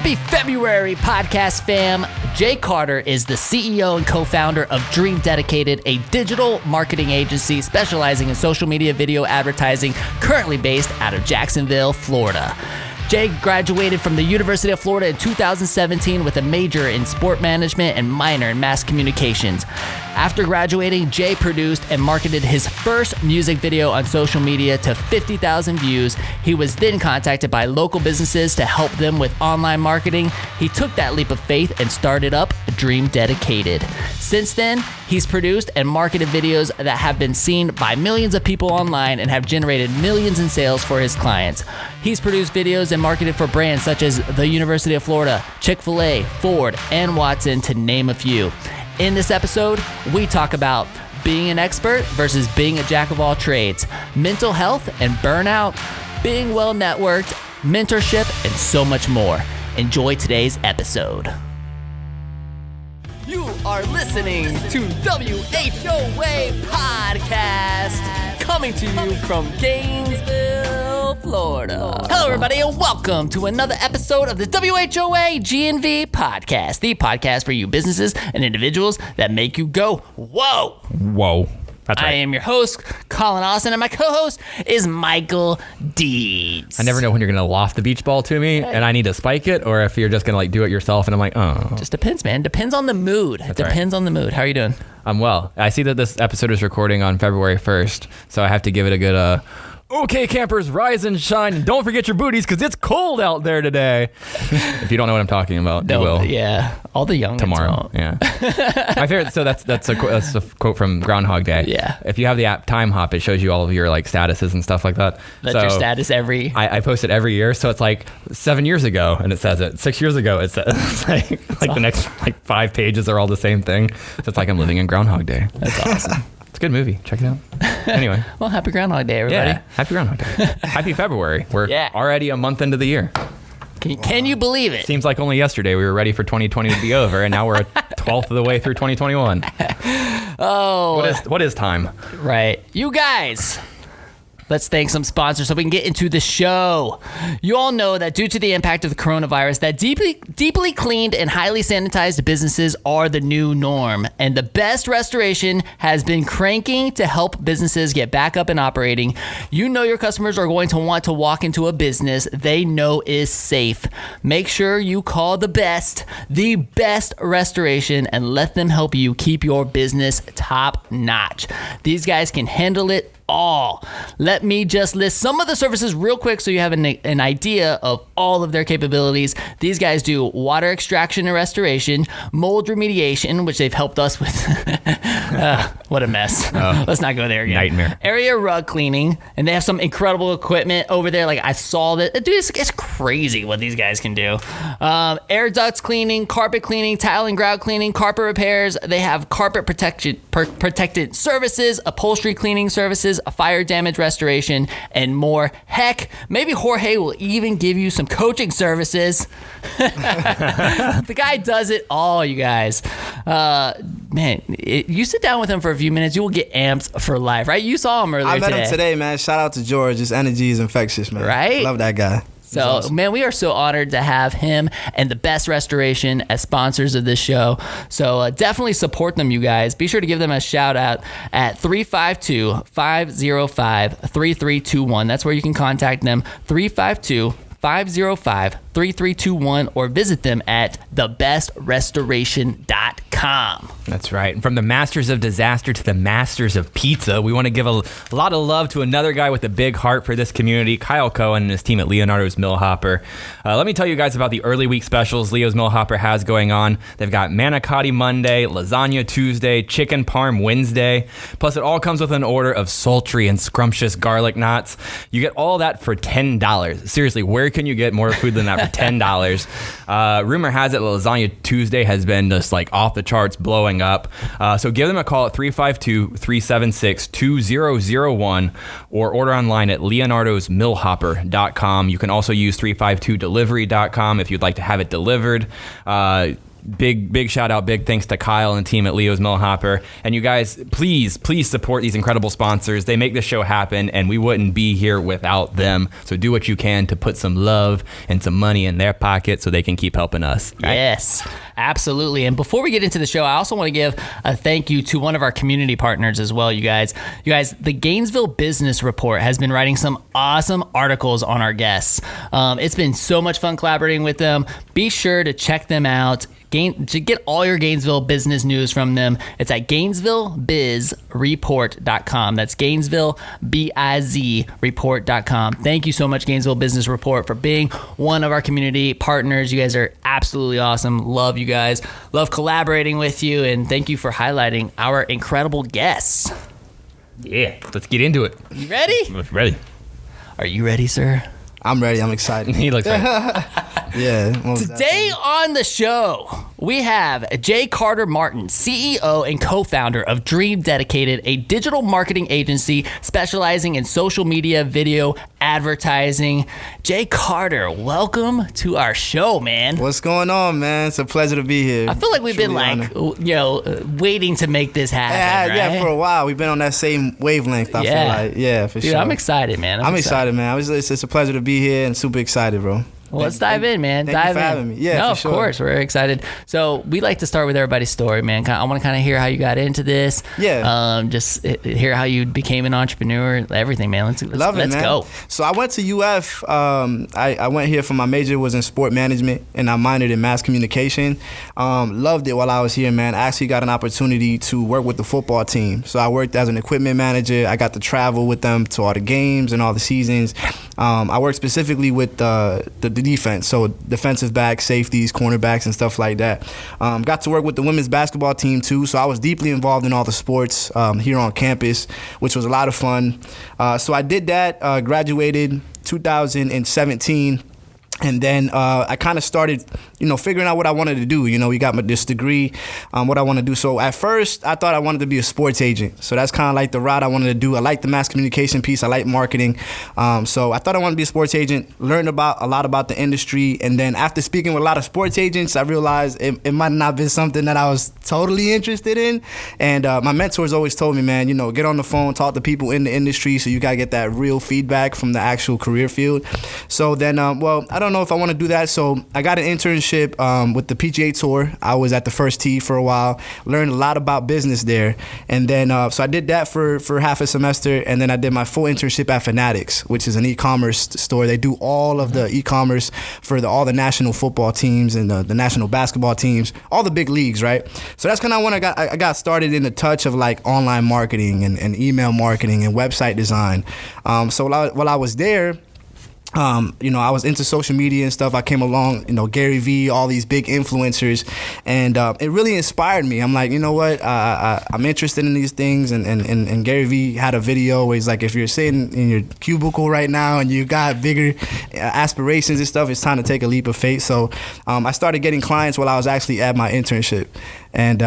Happy February, podcast fam. Jay Carter is the CEO and co-founder of Dream Dedicated, a digital marketing agency specializing in social media video advertising, currently based out of Jacksonville, Florida. Jay graduated from the University of Florida in 2017 with a major in sport management and minor in mass communications. After graduating, Jay produced and marketed his first music video on social media to 50,000 views. He was then contacted by local businesses to help them with online marketing. He took that leap of faith and started up Dream Dedicated. Since then, he's produced and marketed videos that have been seen by millions of people online and have generated millions in sales for his clients. He's produced videos and marketed for brands such as the University of Florida, Chick-fil-A, Ford, and Watson, to name a few. In this episode, we talk about being an expert versus being a jack of all trades, mental health and burnout, being well networked, mentorship, and so much more. Enjoy today's episode. You are listening to WHOA Podcast, coming to you from Gainesville, Florida. Hello, everybody, and welcome to another episode of the WHOA GNV Podcast, the podcast for you businesses and individuals that make you go, whoa. Whoa. That's right. I am your host, Collin Austin, and my co-host is Michael Dees. I never know when you're going to loft the beach ball to me and I need to spike it, or if you're just going to do it yourself and I'm like, oh. Just depends, man. Depends on the mood. Depends on the mood. How are you doing? I'm well. I see that this episode is recording on February 1st, so I have to give it a good, okay, campers, rise and shine, and don't forget your booties because it's cold out there today. If you don't know what I'm talking about, you will. Yeah, all the young tomorrow. Yeah, my favorite. So that's a quote from Groundhog Day. Yeah. If you have the app Time Hop, it shows you all of your statuses and stuff like that. That's your status every. I post it every year, so it's like 7 years ago, and it says it. 6 years ago, it says it's like awesome. The next 5 pages are all the same thing. So it's like I'm living in Groundhog Day. That's awesome. It's a good movie. Check it out. Anyway. Well, happy Groundhog Day, everybody. Yeah, happy Groundhog Day. Happy February. We're already a month into the year. Can you believe it? Seems like only yesterday we were ready for 2020 to be over, and now we're a 12th of the way through 2021. Oh. What is time? Right. You guys. Let's thank some sponsors so we can get into the show. You all know that due to the impact of the coronavirus, that deeply cleaned and highly sanitized businesses are the new norm. And the Best Restoration has been cranking to help businesses get back up and operating. You know your customers are going to want to walk into a business they know is safe. Make sure you call the Best Restoration, and let them help you keep your business top notch. These guys can handle it all. Let me just list some of the services real quick so you have an idea of all of their capabilities. These guys do water extraction and restoration, mold remediation, which they've helped us with. What a mess. Let's not go there again. Nightmare. Area rug cleaning, and they have some incredible equipment over there. Like, I saw that. Dude, it's crazy what these guys can do. Air ducts cleaning, carpet cleaning, tile and grout cleaning, carpet repairs. They have carpet protected services, upholstery cleaning services, a fire damage restoration, and more. Heck, maybe Jorge will even give you some coaching services. The guy does it all, you guys. Man, you sit down with him for a few minutes, you will get amped for life, right? You saw him earlier today. I met him today, man. Shout out to George. His energy is infectious, man. Right? Love that guy. So, awesome. Man, we are so honored to have him and the Best Restoration as sponsors of this show. So definitely support them, you guys. Be sure to give them a shout out at 352-505-3321. That's where you can contact them, 352-505-3321, or visit them at thebestrestoration.com. That's right. And from the masters of disaster to the masters of pizza, we want to give a lot of love to another guy with a big heart for this community, Kyle Cohen and his team at Leonardo's Millhopper. Let me tell you guys about the early week specials Leo's Millhopper has going on. They've got manicotti Monday, lasagna Tuesday, chicken parm Wednesday. Plus, it all comes with an order of sultry and scrumptious garlic knots. You get all that for $10. Seriously, where can you get more food than that for $10? Rumor has it Lasagna Tuesday has been just like off the charts, blowing up. So give them a call at 352-376-2001 or order online at leonardosmillhopper.com. You can also use 352delivery.com if you'd like to have it delivered. Big shout out, big thanks to Kyle and team at Leo's Millhopper. And you guys, please support these incredible sponsors. They make the show happen, and we wouldn't be here without them. So do what you can to put some love and some money in their pocket so they can keep helping us. Right? Yes, absolutely. And before we get into the show, I also want to give a thank you to one of our community partners as well, you guys. The Gainesville Business Report has been writing some awesome articles on our guests. It's been so much fun collaborating with them. Be sure to check them out. To get all your Gainesville business news from them, it's at GainesvilleBizReport.com. That's GainesvilleBizReport.com. Thank you so much, Gainesville Business Report, for being one of our community partners. You guys are absolutely awesome. Love you guys. Love collaborating with you, and thank you for highlighting our incredible guests. Yeah, let's get into it. You ready? I'm ready. Are you ready, sir? I'm ready. I'm excited. He looks ready. Yeah. Today on the show, we have Jay Carter Martin, CEO and co-founder of Dream Dedicated, a digital marketing agency specializing in social media, video, advertising. Jay Carter, welcome to our show, man. What's going on, man? It's a pleasure to be here. I feel like we've been waiting to make this happen, right? Yeah, for a while. We've been on that same wavelength, I feel like. Yeah, for Dude, sure. I'm excited, man. I'm excited, man. It's a pleasure to be here and super excited, bro. Well, let's dive in, man. Thank you for having me. Yeah, no, for of sure. course. We're excited. So we like to start with everybody's story, man. I want to kind of hear how you got into this. Yeah. Just hear how you became an entrepreneur, everything, man. Let's go. So I went to UF. I went here for my major was in sport management, and I minored in mass communication. Loved it while I was here, man. I actually got an opportunity to work with the football team. So I worked as an equipment manager. I got to travel with them to all the games and all the seasons. I worked specifically with the defense, so defensive backs, safeties, cornerbacks, and stuff like that. Got to work with the women's basketball team too, so I was deeply involved in all the sports here on campus, which was a lot of fun. So I did that, graduated 2017. And then I kind of started, figuring out what I wanted to do. We got this degree, what I want to do. So at first, I thought I wanted to be a sports agent. So that's kind of like the route I wanted to do. I like the mass communication piece. I like marketing. So I thought I wanted to be a sports agent, learned a lot about the industry. And then after speaking with a lot of sports agents, I realized it might not be something that I was totally interested in. And my mentors always told me, man, get on the phone, talk to people in the industry. So you got to get that real feedback from the actual career field. So then, I don't know if I want to do that. So I got an internship with the PGA Tour. I was at the First Tee for a while, learned a lot about business there. And then, so I did that for half a semester. And then I did my full internship at Fanatics, which is an e-commerce store. They do all of the e-commerce for all the national football teams and the national basketball teams, all the big leagues, right? So that's kind of when I got started in the touch of like online marketing and email marketing and website design. So while I was there, I was into social media and stuff. I came along, Gary Vee, all these big influencers, and it really inspired me. I'm like, you know what? I'm interested in these things, and Gary Vee had a video where he's like, if you're sitting in your cubicle right now and you got bigger aspirations and stuff, it's time to take a leap of faith. So I started getting clients while I was actually at my internship. And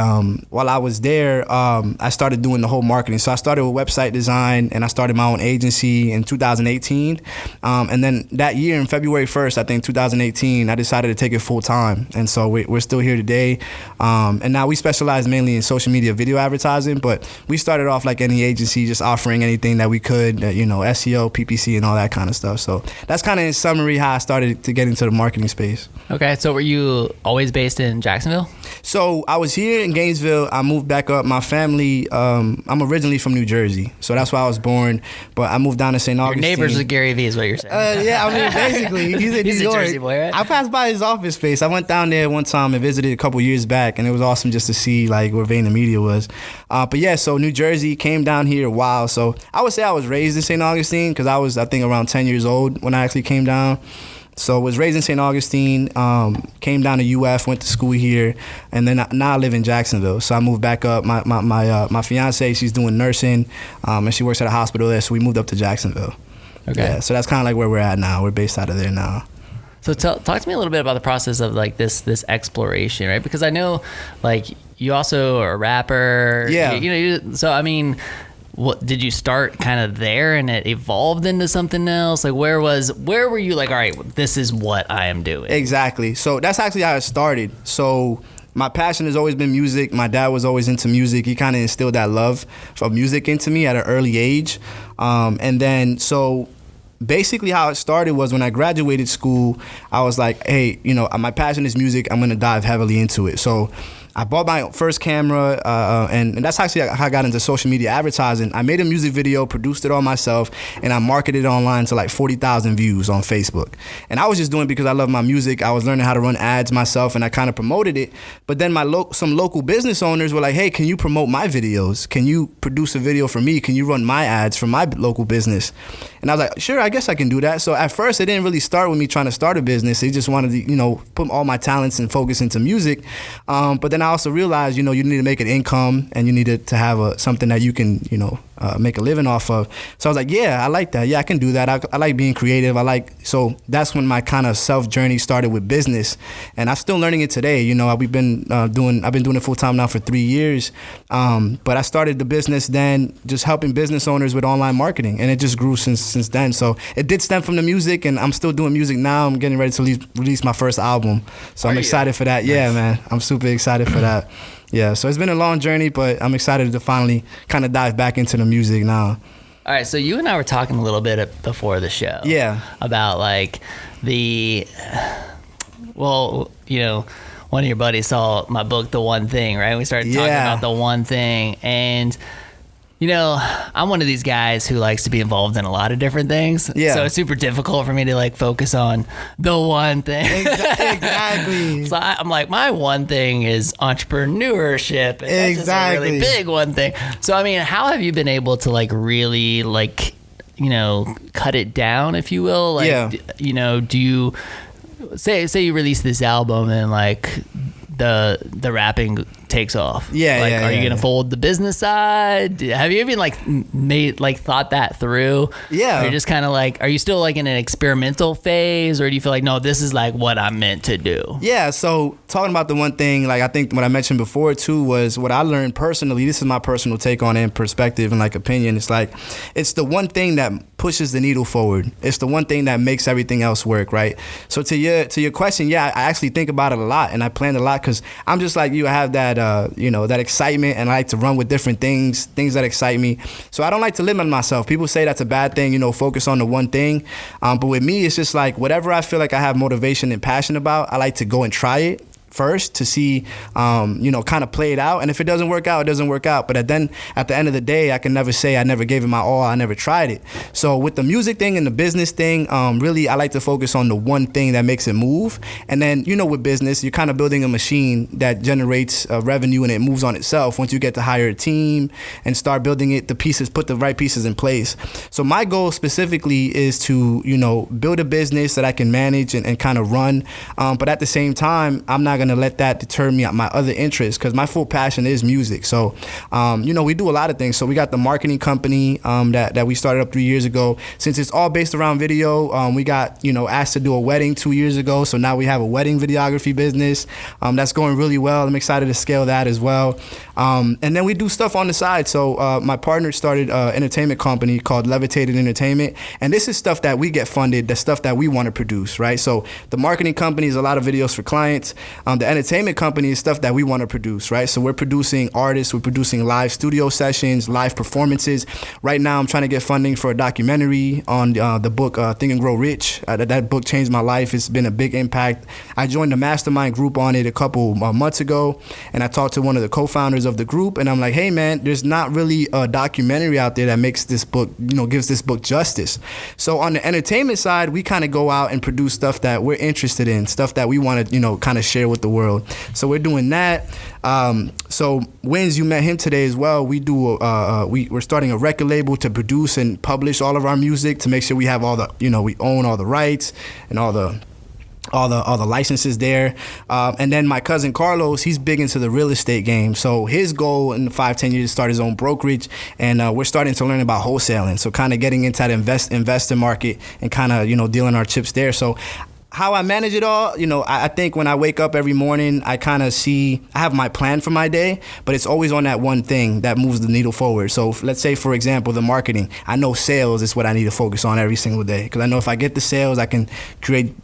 while I was there, I started doing the whole marketing. So I started with website design, and I started my own agency in 2018. And then that year, in February 1st, I think 2018, I decided to take it full time. And so we're still here today. And now we specialize mainly in social media video advertising, but we started off like any agency, just offering anything that we could, SEO, PPC, and all that kind of stuff. So that's kind of in summary how I started to get into the marketing space. Okay, so were you always based in Jacksonville? So I was here in Gainesville. I moved back up. My family, I'm originally from New Jersey, so that's where I was born. But I moved down to St. Augustine. Your neighbors with Gary Vee is what you're saying. Yeah, basically, he's in New York. Jersey boy, right? I passed by his office space. I went down there one time and visited a couple years back, and it was awesome just to see like where Vaynermedia was. But yeah, so New Jersey, came down here a while. So I would say I was raised in St. Augustine because I was, I think, around 10 years old when I actually came down. So I was raised in St. Augustine, came down to UF, went to school here, and then now I live in Jacksonville. So I moved back up. My fiance, she's doing nursing, and she works at a hospital there, so we moved up to Jacksonville. Okay. Yeah, so that's kind of like where we're at now. We're based out of there now. So talk to me a little bit about the process of like this exploration, right? Because I know like you also are a rapper. Yeah. So I mean, what did you start kind of there and it evolved into something else? Like where were you like, all right, this is what I am doing? Exactly. So that's actually how it started. So my passion has always been music. My dad was always into music. He kind of instilled that love of music into me at an early age. And then, so basically how it started was when I graduated school, I was like, hey, you know, my passion is music. I'm going to dive heavily into it. So I bought my first camera, and that's actually how I got into social media advertising. I made a music video, produced it all myself, and I marketed it online to like 40,000 views on Facebook. And I was just doing it because I love my music. I was learning how to run ads myself, and I kind of promoted it. But then some local business owners were like, hey, can you promote my videos? Can you produce a video for me? Can you run my ads for my local business? And I was like, sure, I guess I can do that. So at first, it didn't really start with me trying to start a business. They just wanted to, you know, put all my talents and focus into music. But then I also realized, you know, you need to make an income and you needed to have something that you can, you know, make a living off of. So I was like, yeah, I like that. Yeah, I can do that. I like being creative. So that's when my kind of self journey started with business, and I'm still learning it today. You know, I've been doing it full time now for 3 years. But I started the business then, just helping business owners with online marketing, and it just grew since then. So it did stem from the music, and I'm still doing music now. I'm getting ready to release my first album, so I'm excited for that. Nice. Yeah, man, I'm super excited for that. Yeah, so it's been a long journey, but I'm excited to finally kind of dive back into the music now. All right, so you and I were talking a little bit before the show. Yeah. About like well, you know, one of your buddies saw my book, The One Thing, right? We started talking about the one thing, and you know, I'm one of these guys who likes to be involved in a lot of different things. Yeah. So it's super difficult for me to like focus on the one thing. Exactly. So I'm like, my one thing is entrepreneurship. And that's just a really big one thing. So, I mean, how have you been able to like really like, you know, cut it down, if you will? Like, you know, do you say you release this album and like the rapping takes off? Are you gonna fold the business side? Have you even like thought that through? Or you're just kind of like, are you still like in an experimental phase, or do you feel like, no, this is like what I'm meant to do? So talking about the one thing, like I think what I mentioned before too was what I learned personally. This is my personal take on it and perspective and like opinion. It's like, it's the one thing that pushes the needle forward. It's the one thing that makes everything else work, right? So to your question, I actually think about it a lot, and I plan a lot, because I'm just like you. I have that that excitement, and I like to run with different things that excite me. So I don't like to limit myself. People say that's a bad thing, focus on the one thing. But with me, it's just like whatever I feel like I have motivation and passion about, I like to go and try it first to see, kind of play it out. And if it doesn't work out, it doesn't work out. But at the end of the day, I can never say I never gave it my all. I never tried it. So with the music thing and the business thing, really, I like to focus on the one thing that makes it move. And then, with business, you're kind of building a machine that generates revenue, and it moves on itself once you get to hire a team and start building it, put the right pieces in place. So my goal specifically is to, build a business that I can manage and kind of run. But at the same time, I'm not going to let that deter me at my other interests, because my full passion is music. So, we do a lot of things. So we got the marketing company that we started up 3 years ago. Since it's all based around video, we got, asked to do a wedding 2 years ago. So now we have a wedding videography business that's going really well. I'm excited to scale that as well. And then we do stuff on the side. So my partner started an entertainment company called Levitated Entertainment. And this is stuff that we get funded, the stuff that we want to produce, right? So the marketing company is a lot of videos for clients. The entertainment company is stuff that we want to produce, right? So we're producing artists, we're producing live studio sessions, live performances. Right now, I'm trying to get funding for a documentary on the book Think and Grow Rich. That book changed my life. It's been a big impact. I joined the mastermind group on it a couple months ago, and I talked to one of the co-founders of the group, and I'm like, hey man, there's not really a documentary out there that makes this book, gives this book justice. So on the entertainment side, we kind of go out and produce stuff that we're interested in, stuff that we want to, kind of share with the world. So we're doing that. So Wins, you met him today as well. We do we're starting a record label to produce and publish all of our music, to make sure we have all the, we own all the rights and all the licenses there. And then my cousin Carlos, he's big into the real estate game. So his goal in 5-10 years is to start his own brokerage. And we're starting to learn about wholesaling. So kind of getting into that investor market and kind of, dealing our chips there. So How I manage it all, I think when I wake up every morning, I kind of I have my plan for my day, but it's always on that one thing that moves the needle forward. So let's say, for example, the marketing. I know sales is what I need to focus on every single day, because I know if I get the sales, I can create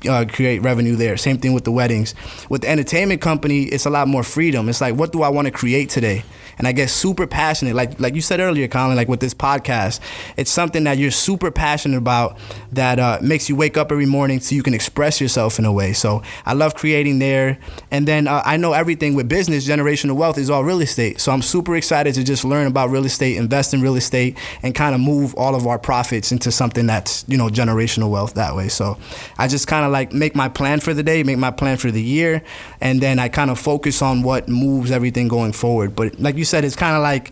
revenue there. Same thing with the weddings. With the entertainment company, it's a lot more freedom. It's like, what do I want to create today? And I get super passionate, like you said earlier, Collin, like with this podcast. It's something that you're super passionate about that makes you wake up every morning so you can express yourself in a way. So I love creating there. And then I know everything with business, generational wealth is all real estate. So I'm super excited to just learn about real estate, invest in real estate, and kind of move all of our profits into something that's, generational wealth that way. So I just kind of like make my plan for the day, make my plan for the year, and then I kind of focus on what moves everything going forward. But like you said, it's kind of like,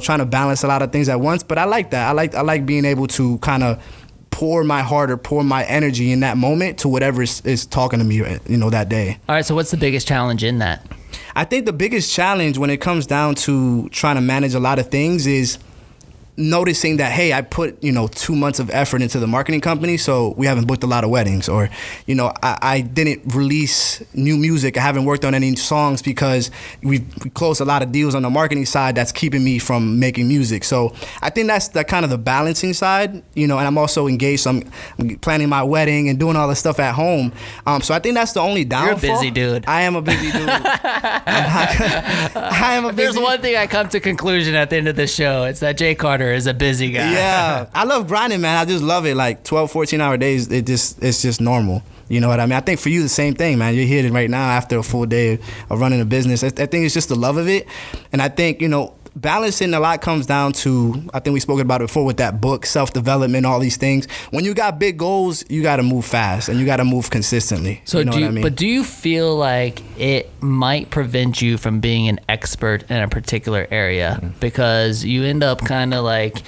trying to balance a lot of things at once. But I like that. I like being able to kind of pour my heart or pour my energy in that moment to whatever is talking to me, that day. All right, so what's the biggest challenge in that? I think the biggest challenge when it comes down to trying to manage a lot of things is noticing that, hey, I put 2 months of effort into the marketing company, so we haven't booked a lot of weddings, or I didn't release new music. I haven't worked on any songs because we closed a lot of deals on the marketing side that's keeping me from making music. So I think that's the kind of the balancing side, and I'm also engaged. So I'm planning my wedding and doing all the stuff at home. So I think that's the only downfall. You're a busy dude. I am a busy dude. I am a busy. There's one thing I come to conclusion at the end of the show. It's that Jay Carter is a busy guy. Yeah, I love grinding, man. I just love it. Like 12, 14-hour days, it's just normal. You know what I mean? I think for you, the same thing, man. You're here right now after a full day of running a business. I think it's just the love of it. And I think, balancing a lot comes down to, I think we spoke about it before with that book, self-development, all these things. When you got big goals, you got to move fast and you got to move consistently. So what I mean? But do you feel like it might prevent you from being an expert in a particular area because you end up kind of like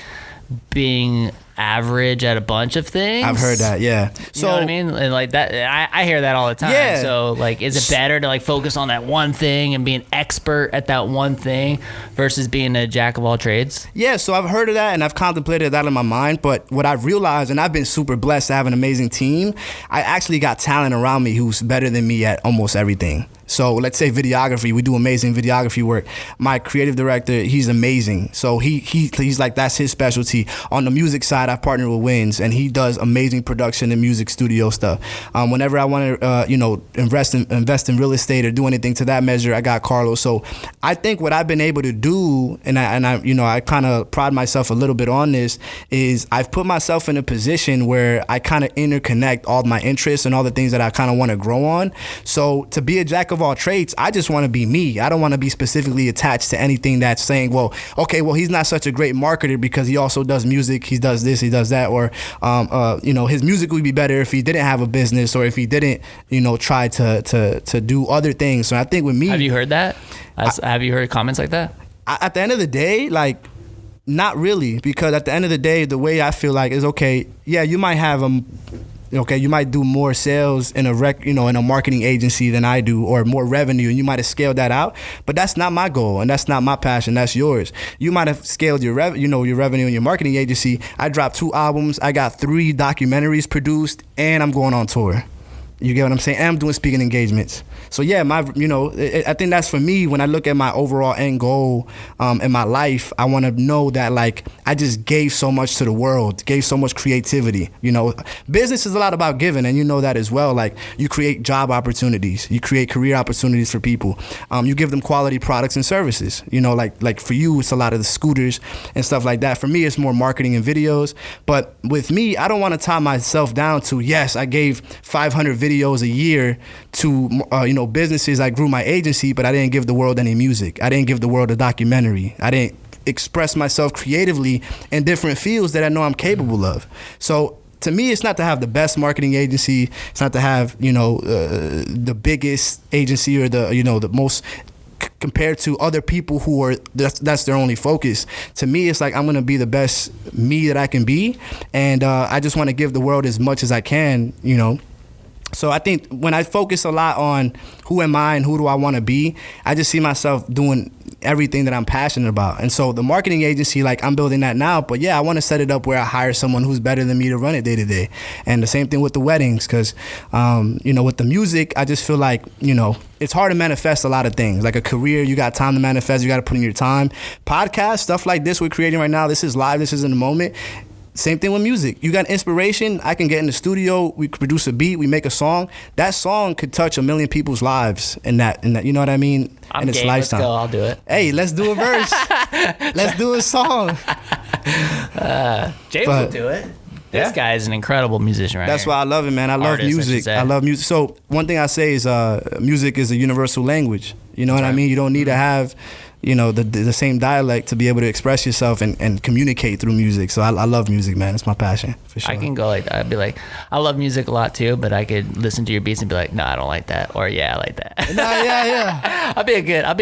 being average at a bunch of things? I've heard that, yeah. You know what I mean? And like that, I hear that all the time. Yeah. So like, is it better to like focus on that one thing and be an expert at that one thing versus being a jack of all trades? Yeah, so I've heard of that and I've contemplated that in my mind. But what I've realized, and I've been super blessed to have an amazing team, I actually got talent around me who's better than me at almost everything. So let's say videography, we do amazing videography work. My creative director, he's amazing. So he's like, that's his specialty. On the music side, I've partnered with Wins, and he does amazing production and music studio stuff. Whenever I want to, invest in real estate or do anything to that measure, I got Carlos. So I think what I've been able to do, and I kind of pride myself a little bit on this, is I've put myself in a position where I kind of interconnect all my interests and all the things that I kind of want to grow on. So to be a jack of all trades, I just want to be me. I don't want to be specifically attached to anything that's saying, he's not such a great marketer because he also does music, he does this, he does that, or his music would be better if he didn't have a business or if he didn't try to do other things. So I think with me, have you heard that? Have you heard comments like that? At the end of the day, like, not really, because at the end of the day, the way I feel like is, okay, yeah, you might have you might do more sales in a marketing agency than I do, or more revenue, and you might have scaled that out. But that's not my goal, and that's not my passion. That's yours. You might have scaled your revenue in your marketing agency. I dropped 2 albums. I got 3 documentaries produced, and I'm going on tour. You get what I'm saying? And I'm doing speaking engagements. So yeah, I think that's for me. When I look at my overall end goal in my life, I want to know that like I just gave so much to the world, gave so much creativity. Business is a lot about giving, and you know that as well. Like you create job opportunities, you create career opportunities for people. You give them quality products and services. Like for you, it's a lot of the scooters and stuff like that. For me, it's more marketing and videos. But with me, I don't want to tie myself down to, yes, I gave 500 videos a year to businesses. I grew my agency, but I didn't give the world any music. I didn't give the world a documentary. I didn't express myself creatively in different fields that I know I'm capable of. So to me, it's not to have the best marketing agency. It's not to have the biggest agency or the most compared to other people who are that's their only focus. To me, it's like I'm gonna be the best me that I can be, and I just want to give the world as much as I can, So I think when I focus a lot on who am I and who do I want to be, I just see myself doing everything that I'm passionate about. And so the marketing agency, like I'm building that now, but yeah, I want to set it up where I hire someone who's better than me to run it day to day. And the same thing with the weddings, because, with the music, I just feel like, it's hard to manifest a lot of things. Like a career, you got time to manifest, you got to put in your time. Podcast, stuff like this we're creating right now, this is live, this is in the moment. Same thing with music. You got inspiration, I can get in the studio, we produce a beat, we make a song. That song could touch 1 million people's lives in that, you know what I mean? I'm in its game. lifetime. Let's go. I'll do it. Hey, let's do a verse. Let's do a song. James will do it. This guy is an incredible musician, right? That's why I love it, man. I love music. I love music. So one thing I say is music is a universal language. You know what I mean? You don't need to have the same dialect to be able to express yourself and communicate through music. So I love music, man. It's my passion, for sure. I can go like that. I'd be like, I love music a lot too, but I could listen to your beats and be like, no, I don't like that. Or yeah, I like that. Nah, yeah. I'll be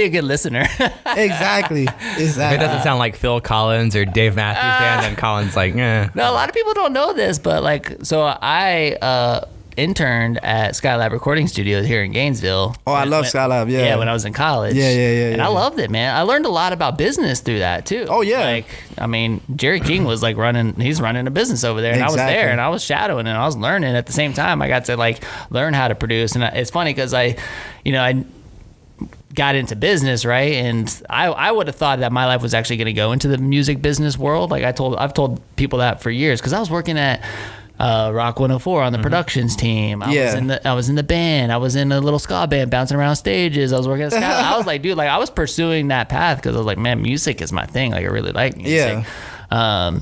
a good listener. Exactly. If it doesn't sound like Phil Collins or Dave Matthews Band, then Collins like, eh. No, a lot of people don't know this, but so I interned at Skylab Recording Studios here in Gainesville. Oh, I love Skylab, yeah. Yeah, when I was in college. Yeah. And I loved it, man. I learned a lot about business through that, too. Oh, yeah. Jerry King was he's running a business over there, and Exactly. I was there, and I was shadowing, and I was learning at the same time. I got to, learn how to produce, and it's funny because I got into business, right? And I would have thought that my life was actually going to go into the music business world. I've told people that for years, because I was working at Rock 104 on the productions team. I was in the band. I was in a little ska band bouncing around stages. I was working at Sky. I was like, dude, I was pursuing that path because I was like, man, music is my thing. I really like music. Yeah.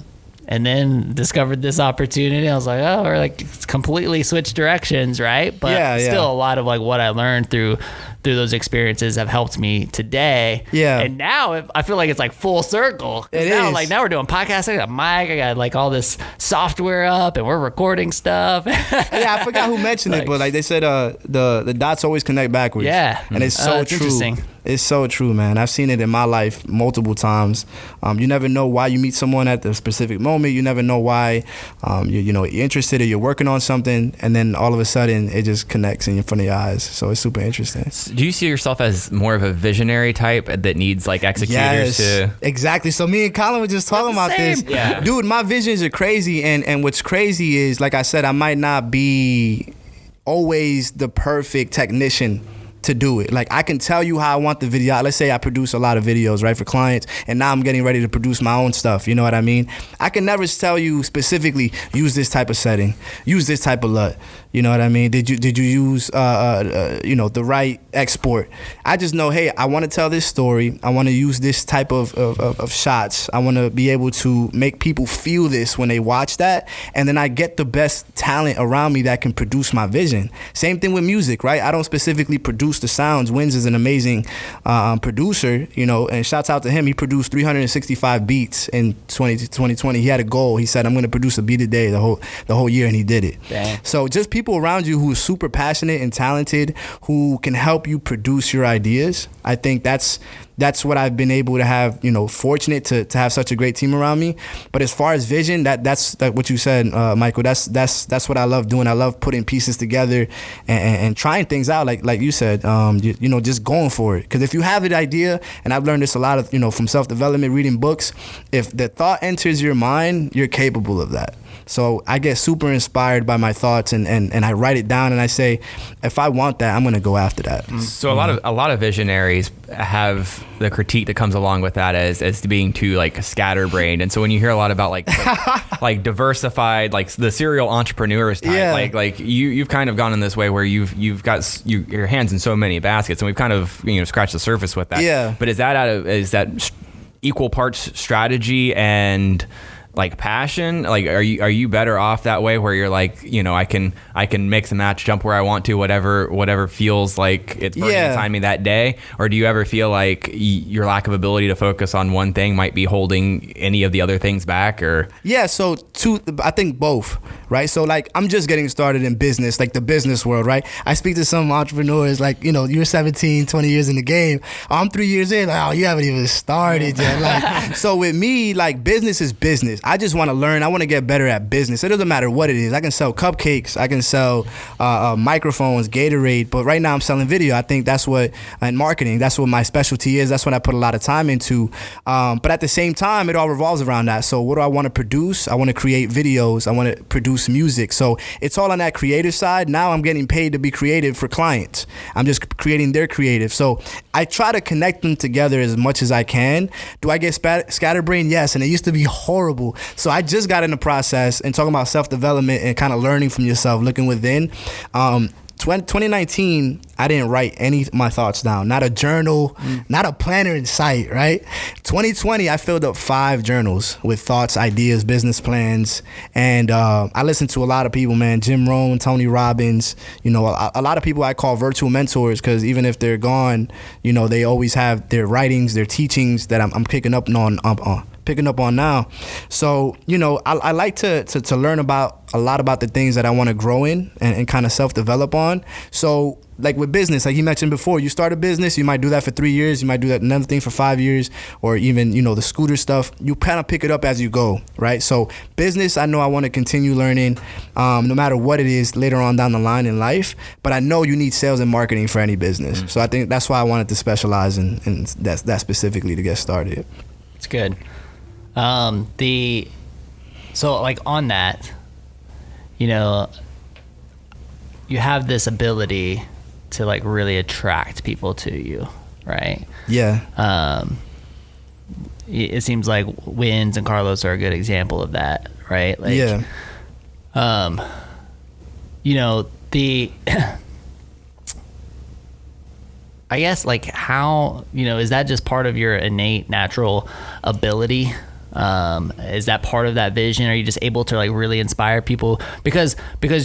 And then discovered this opportunity. I was like, oh, we're completely switched directions, right? But still a lot of what I learned through those experiences have helped me today. Yeah. And now I feel like it's full circle. It is. Now we're doing podcasts. I got a mic. I got all this software up, and we're recording stuff. Yeah, I forgot who mentioned it, but they said the dots always connect backwards. Yeah. And it's so true. Interesting. It's so true, man. I've seen it in my life multiple times. You never know why you meet someone at the specific moment. You never know why you're interested or you're working on something, and then all of a sudden it just connects in front of your eyes. So it's super interesting. Do you see yourself as more of a visionary type that needs executors to? Exactly. So me and Collin were just talking about this. Yeah. Dude, my visions are crazy, and what's crazy is, like I said, I might not be always the perfect technician to do it. I can tell you how I want the video. Let's say I produce a lot of videos, right, for clients, and now I'm getting ready to produce my own stuff. You know what I mean? I can never tell you specifically, use this type of setting, use this type of LUT. You know what I mean? Did you use the right export? I just know, hey, I want to tell this story. I want to use this type of shots. I want to be able to make people feel this when they watch that, and then I get the best talent around me that can produce my vision. Same thing with music, right? I don't specifically produce the sounds. Wins is an amazing producer, and shouts out to him. He produced 365 beats in 2020. He had a goal. He said, I'm going to produce a beat a day the whole year, and he did it. Dang. So just people around you who are super passionate and talented, who can help you produce your ideas. I think that's what I've been able to have, fortunate to have such a great team around me. But as far as vision, that's what you said, Michael. That's what I love doing. I love putting pieces together and trying things out, like you said, just going for it. Because if you have an idea, and I've learned this a lot of, from self-development, reading books, if the thought enters your mind, you're capable of that. So I get super inspired by my thoughts, and I write it down, and I say, if I want that, I'm going to go after that. So a lot of visionaries have the critique that comes along with that as being too scatterbrained. And so when you hear a lot about diversified, the serial entrepreneurs type, you've kind of gone in this way where you've got your hands in so many baskets, and we've kind of scratched the surface with that. Yeah. But is that equal parts strategy and passion? Are you better off that way, where you're I can mix and match, jump where I want to, whatever feels like it's burning inside me that day? Or do you ever feel like your lack of ability to focus on one thing might be holding any of the other things back? Or so I think both, right? So I'm just getting started in business, the business world, right? I speak to some entrepreneurs you're 17, 20 years in the game. I'm 3 years in, you haven't even started yet. So with me, business is business. I just want to learn. I want to get better at business. It doesn't matter what it is. I can sell cupcakes. I can sell microphones, Gatorade. But right now I'm selling video. I think that's what, and marketing, that's what my specialty is. That's what I put a lot of time into. But at the same time, it all revolves around that. So what do I want to produce? I want to create videos. I want to produce music. So it's all on that creative side. Now I'm getting paid to be creative for clients. I'm just creating their creative. So I try to connect them together as much as I can. Do I get scatterbrained? Yes, and it used to be horrible. So I just got in the process and talking about self-development and kind of learning from yourself, looking within. 2019, I didn't write any of my thoughts down. Not a journal, not a planner in sight, right? 2020, I filled up 5 journals with thoughts, ideas, business plans. And I listened to a lot of people, man. Jim Rohn, Tony Robbins, a lot of people I call virtual mentors, because even if they're gone, they always have their writings, their teachings that I'm picking up on now. So, I like to learn about a lot about the things that I want to grow in and kind of self-develop on. So like with business, like you mentioned before, you start a business, you might do that for 3 years, you might do that another thing for 5 years, or even, the scooter stuff. You kind of pick it up as you go, right? So business, I know I want to continue learning no matter what it is later on down the line in life, but I know you need sales and marketing for any business. So I think that's why I wanted to specialize in that specifically to get started. It's good. So like on that, you have this ability to like really attract people to you, right? Yeah. It seems like Wins and Carlos are a good example of that, right? Like, yeah. I guess like how, is that just part of your innate natural ability? Is that part of that vision? Are you just able to like really inspire people? Because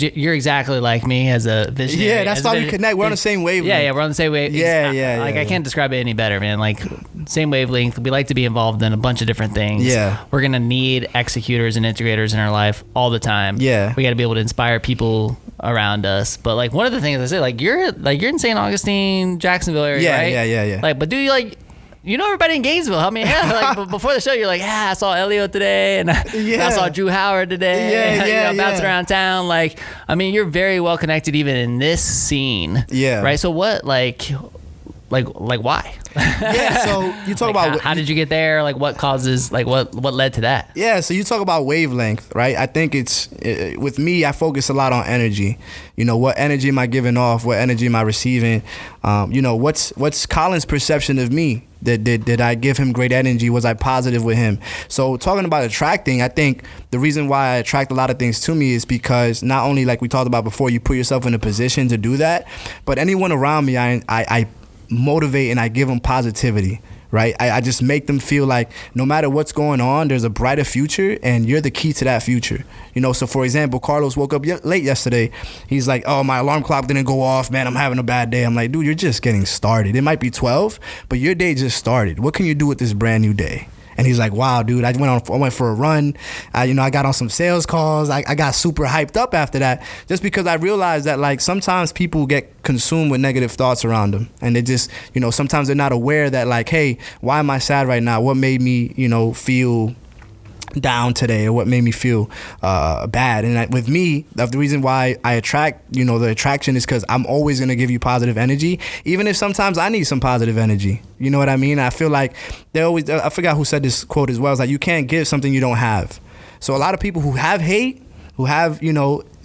you're exactly like me as a visionary. Yeah, that's how we connect. We're on the same wavelength. Yeah, we're on the same wavelength. Yeah. I can't describe it any better, man. Like same wavelength. We like to be involved in a bunch of different things. Yeah. We're gonna need executors and integrators in our life all the time. Yeah. We got to be able to inspire people around us. But like one of the things I say, like you're in St. Augustine, Jacksonville area, right? Yeah. Like, but do you like? Everybody in Gainesville. I mean, like before the show, you're like, I saw Elio today, and I saw Drew Howard today. Bouncing around town. Like, I mean, you're very well connected even in this scene. Yeah. Right. So what, like why? Yeah. So you talk about how did you get there? Like, what causes? Like, what led to that? Yeah. So you talk about wavelength, right? I think with me, I focus a lot on energy. What energy am I giving off? What energy am I receiving? What's Collin's perception of me? Did I give him great energy? Was I positive with him? So talking about attracting, I think the reason why I attract a lot of things to me is because not only, like we talked about before, you put yourself in a position to do that, but anyone around me, I motivate and I give them positivity. Right? I just make them feel like no matter what's going on, there's a brighter future, and you're the key to that future. So for example, Carlos woke up late yesterday. He's like, oh, my alarm clock didn't go off, man. I'm having a bad day. I'm like, dude, you're just getting started. It might be 12, but your day just started. What can you do with this brand new day? And he's like, wow, dude, I went for a run. I got on some sales calls. I got super hyped up after that, just because I realized that like sometimes people get consumed with negative thoughts around them. And they just, sometimes they're not aware that like, hey, why am I sad right now? What made me, feel down today, or what made me feel bad? And with me, the reason why I attract, the attraction is because I'm always going to give you positive energy, even if sometimes I need some positive energy. You know what I mean? I feel like I forgot who said this quote as well. It's like, you can't give something you don't have. So a lot of people who have hate, who have,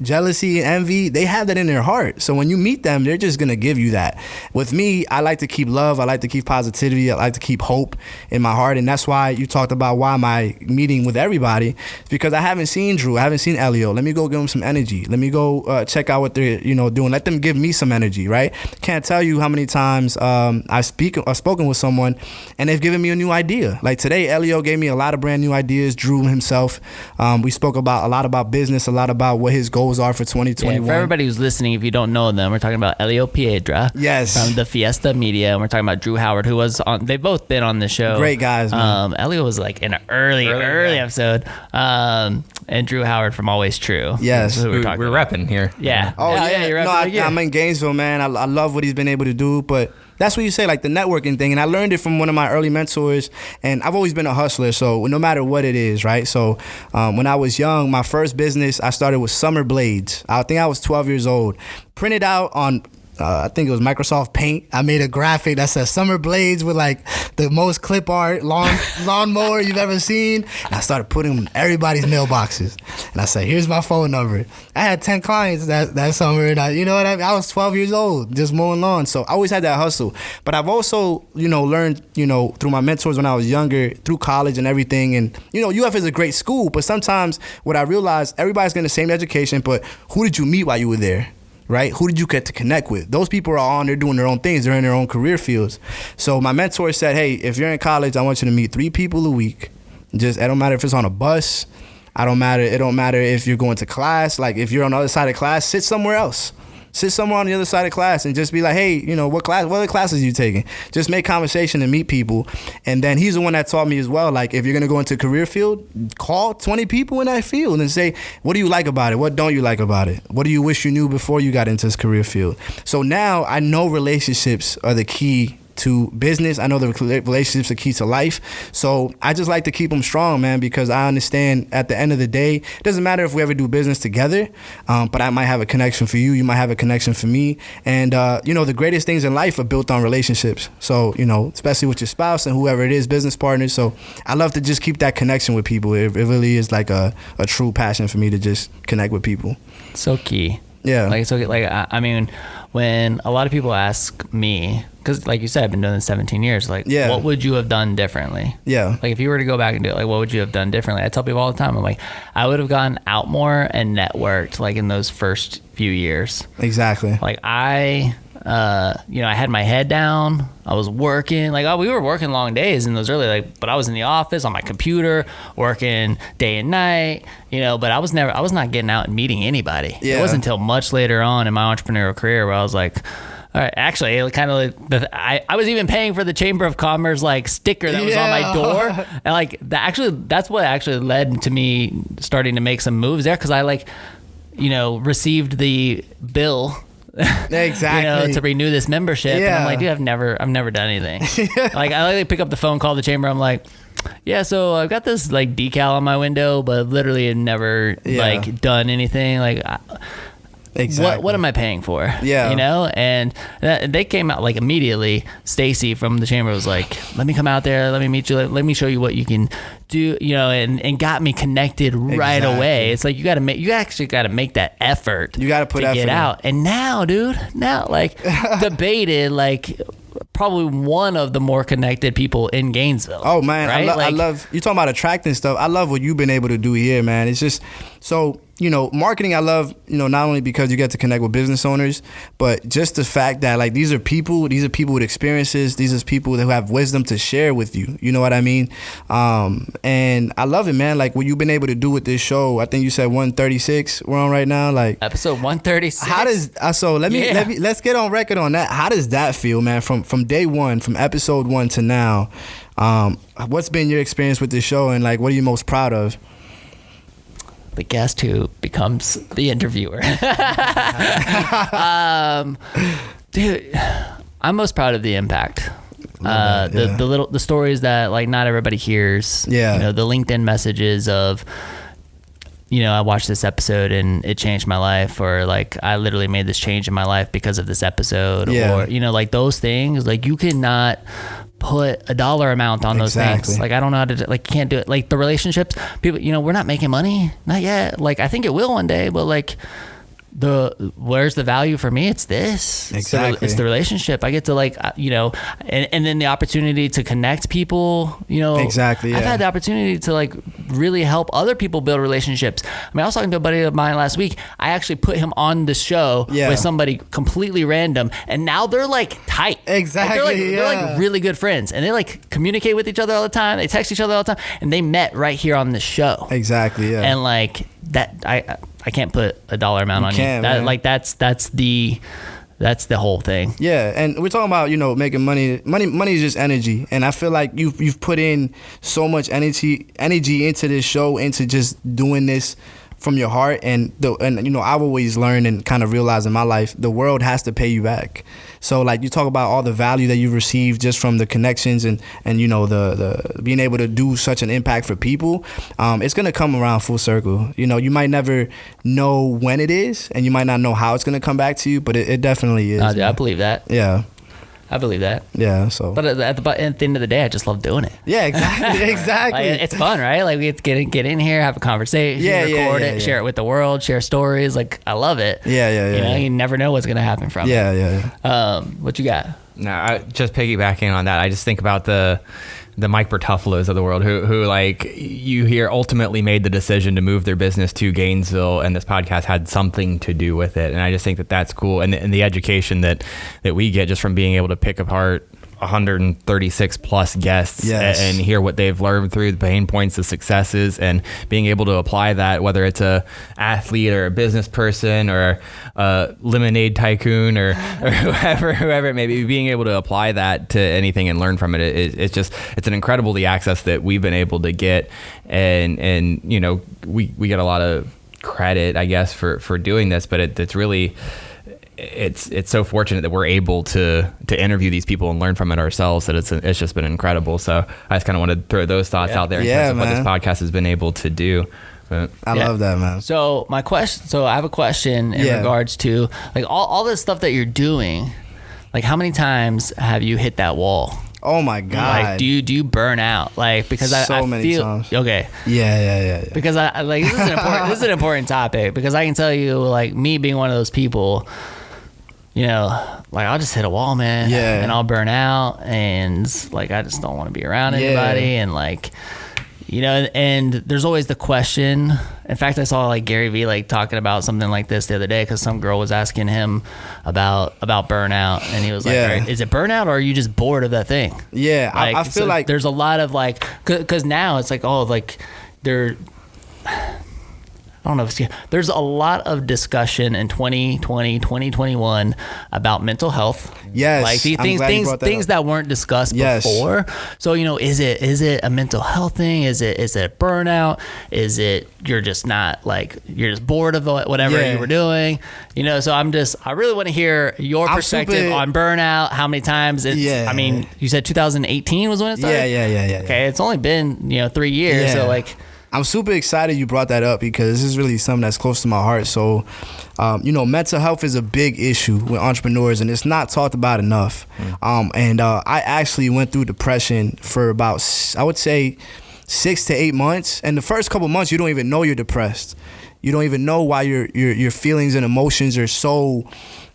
jealousy and envy, they have that in their heart. So when you meet them, they're just going to give you that. With me, I like to keep love. I like to keep positivity. I like to keep hope in my heart. And that's why you talked about why am I meeting with everybody. It's because I haven't seen Drew. I haven't seen Elio. Let me go give them some energy. Let me go check out what they're, doing. Let them give me some energy, right? Can't tell you how many times I've spoken with someone and they've given me a new idea. Like today, Elio gave me a lot of brand new ideas. Drew himself. We spoke a lot about business, a lot about what his goals are for 2021. Yeah, for everybody who's listening, if you don't know them, we're talking about Elio Piedra. Yes. From the Fiesta Media, and we're talking about Drew Howard, who was on. They've both been on the show. Great guys, man. Elio was like in an early episode, and Drew Howard from Always True. Yes, we're repping here. Yeah. Oh yeah, you're repping. I'm in Gainesville, man. I love what he's been able to do, but That's what you say, like the networking thing. And I learned it from one of my early mentors. And I've always been a hustler, so no matter what it is, right? So when I was young, my first business, I started with summer blades. I think I was 12 years old. Printed out on I think it was Microsoft Paint. I made a graphic that said summer blades with like the most clip art lawnmower you've ever seen. And I started putting them in everybody's mailboxes. And I said, here's my phone number. I had 10 clients that summer. And you know what I mean? I was 12 years old just mowing lawns. So I always had that hustle. But I've also, learned, through my mentors when I was younger, through college and everything. And, UF is a great school. But sometimes what I realized, everybody's getting the same education, but who did you meet while you were there? Right? Who did you get to connect with? Those people are on, they're doing their own things. They're in their own career fields. So my mentor said, hey, if you're in college, I want you to meet 3 people a week. It don't matter if it's on a bus. It don't matter if you're going to class. Like if you're on the other side of class, sit somewhere else. Sit somewhere on the other side of class and just be like, hey, what other classes are you taking? Just make conversation and meet people. And then he's the one that taught me as well, like if you're gonna go into a career field, call 20 people in that field and say, what do you like about it? What don't you like about it? What do you wish you knew before you got into this career field? So now I know relationships are the key to business. I know the relationships are key to life. So I just like to keep them strong, man, because I understand at the end of the day, it doesn't matter if we ever do business together, but I might have a connection for you. You might have a connection for me. And, the greatest things in life are built on relationships. So, especially with your spouse and whoever it is, business partners. So I love to just keep that connection with people. It really is like a true passion for me to just connect with people. So key. Yeah. I mean, when a lot of people ask me, because like you said, I've been doing this 17 years, what would you have done differently? Yeah. Like if you were to go back and do it, what would you have done differently? I tell people all the time, I'm like, I would have gotten out more and networked in those first few years. Exactly. I had my head down. I was working. We were working long days in those early, but I was in the office on my computer, working day and night, but I was not getting out and meeting anybody. Yeah. It wasn't until much later on in my entrepreneurial career where I was like, all right, actually, I was even paying for the Chamber of Commerce sticker that was on my door, and that's what actually led to me starting to make some moves there, because I received the bill. Exactly. To renew this membership. Yeah. And I'm like, dude, I've never done anything. I pick up the phone, call the chamber. I'm like, yeah, so I've got this decal on my window, but literally have never done anything. Exactly. What am I paying for? Yeah. And they came out immediately. Stacy from the chamber was like, let me come out there. Let me meet you. Let me show you what you can do, and got me connected right away. It's like you actually got to make that effort. You got to put effort get in. out. And now, dude, debated probably one of the more connected people in Gainesville. Oh man, right? I love you talking about attracting stuff. I love what you've been able to do here, man. It's just so marketing. I love not only because you get to connect with business owners, but just the fact that these are people with experiences. These are people who have wisdom to share with you. You know what I mean? And I love it, man. What you've been able to do with this show. I think you said 136 we're on right now. Episode 136. How does let's get on record on that. How does that feel, man? From day one, from episode 1 to now, what's been your experience with this show, and what are you most proud of? The guest who becomes the interviewer. Dude, I'm most proud of the impact. The stories that not everybody hears. Yeah. The LinkedIn messages of, I watched this episode and it changed my life, or I literally made this change in my life because of this episode, or those things. You cannot put a dollar amount on those things. I don't know how to can't do it. The relationships, people, we're not making money, not yet. I think it will one day, but where's the value for me? It's this. Exactly. It's the relationship. I get to and then the opportunity to connect people. Exactly. Yeah. I've had the opportunity to really help other people build relationships. I mean, I was talking to a buddy of mine last week. I actually put him on the show with somebody completely random, and now they're tight. Exactly. They're really good friends, and they communicate with each other all the time. They text each other all the time, and they met right here on the show. Exactly. Yeah. And that I can't put a dollar amount on you. Man. That's the whole thing. Yeah, and we're talking about making money. Money is just energy, and I feel like you've put in so much energy into this show, into just doing this from your heart, and I've always learned and kind of realized in my life, the world has to pay you back. So like you talk about all the value that you've received just from the connections and the being able to do such an impact for people, it's gonna come around full circle. You might never know when it is, and you might not know how it's gonna come back to you, but it definitely is. I believe that. Yeah. I believe that. Yeah. So, but at the end of the day, I just love doing it. Yeah, exactly. Exactly. Like, it's fun, right? Like we get to get in here, have a conversation, record it, share it with the world, share stories. Like I love it. Yeah. You never know what's gonna happen from it. Yeah. What you got? No, I just piggybacking on that. I just think about the Mike Bertuffalos of the world who like you hear ultimately made the decision to move their business to Gainesville, and this podcast had something to do with it. And I just think that that's cool. And the education that we get just from being able to pick apart 136 plus guests and hear what they've learned through the pain points, the successes, and being able to apply that, whether it's a athlete or a business person or a lemonade tycoon or whoever it may be, being able to apply that to anything and learn from it. It's an incredible the access that we've been able to get, and we get a lot of credit, I guess, for doing this, but it's really. It's so fortunate that we're able to interview these people and learn from it ourselves, that it's just been incredible. So I just kind of wanted to throw those thoughts out there in terms of what this podcast has been able to do. But, I love that, man. So I have a question in regards to like all this stuff that you're doing. Like how many times have you hit that wall? Oh my God! Like, do you burn out? Like, because I many feel times. Okay. Yeah. Because I like this is an important topic, because I can tell you, like me being one of those people, like I'll just hit a wall, man. Yeah. And I'll burn out, and like I just don't want to be around anybody, and like. And there's always the question. In fact, I saw like Gary Vee like talking about something like this the other day, because some girl was asking him about burnout, and he was like, all right, is it burnout, or are you just bored of that thing? Yeah, like, I feel like there's a lot of like, because now it's like, oh, like I don't know if there's a lot of discussion in 2020, 2021 about mental health. Yes. Like things that weren't discussed before. So, is it a mental health thing? Is it burnout? Is it you're just bored of whatever you were doing? So I really want to hear your perspective on burnout. How many times I mean, you said 2018 was when it started? Yeah. Okay. It's only been, 3 years. So like, I'm super excited you brought that up, because this is really something that's close to my heart. So, mental health is a big issue with entrepreneurs, and it's not talked about enough. I actually went through depression for about, I would say, 6 to 8 months. And the first couple months, you don't even know you're depressed. You don't even know why your feelings and emotions are so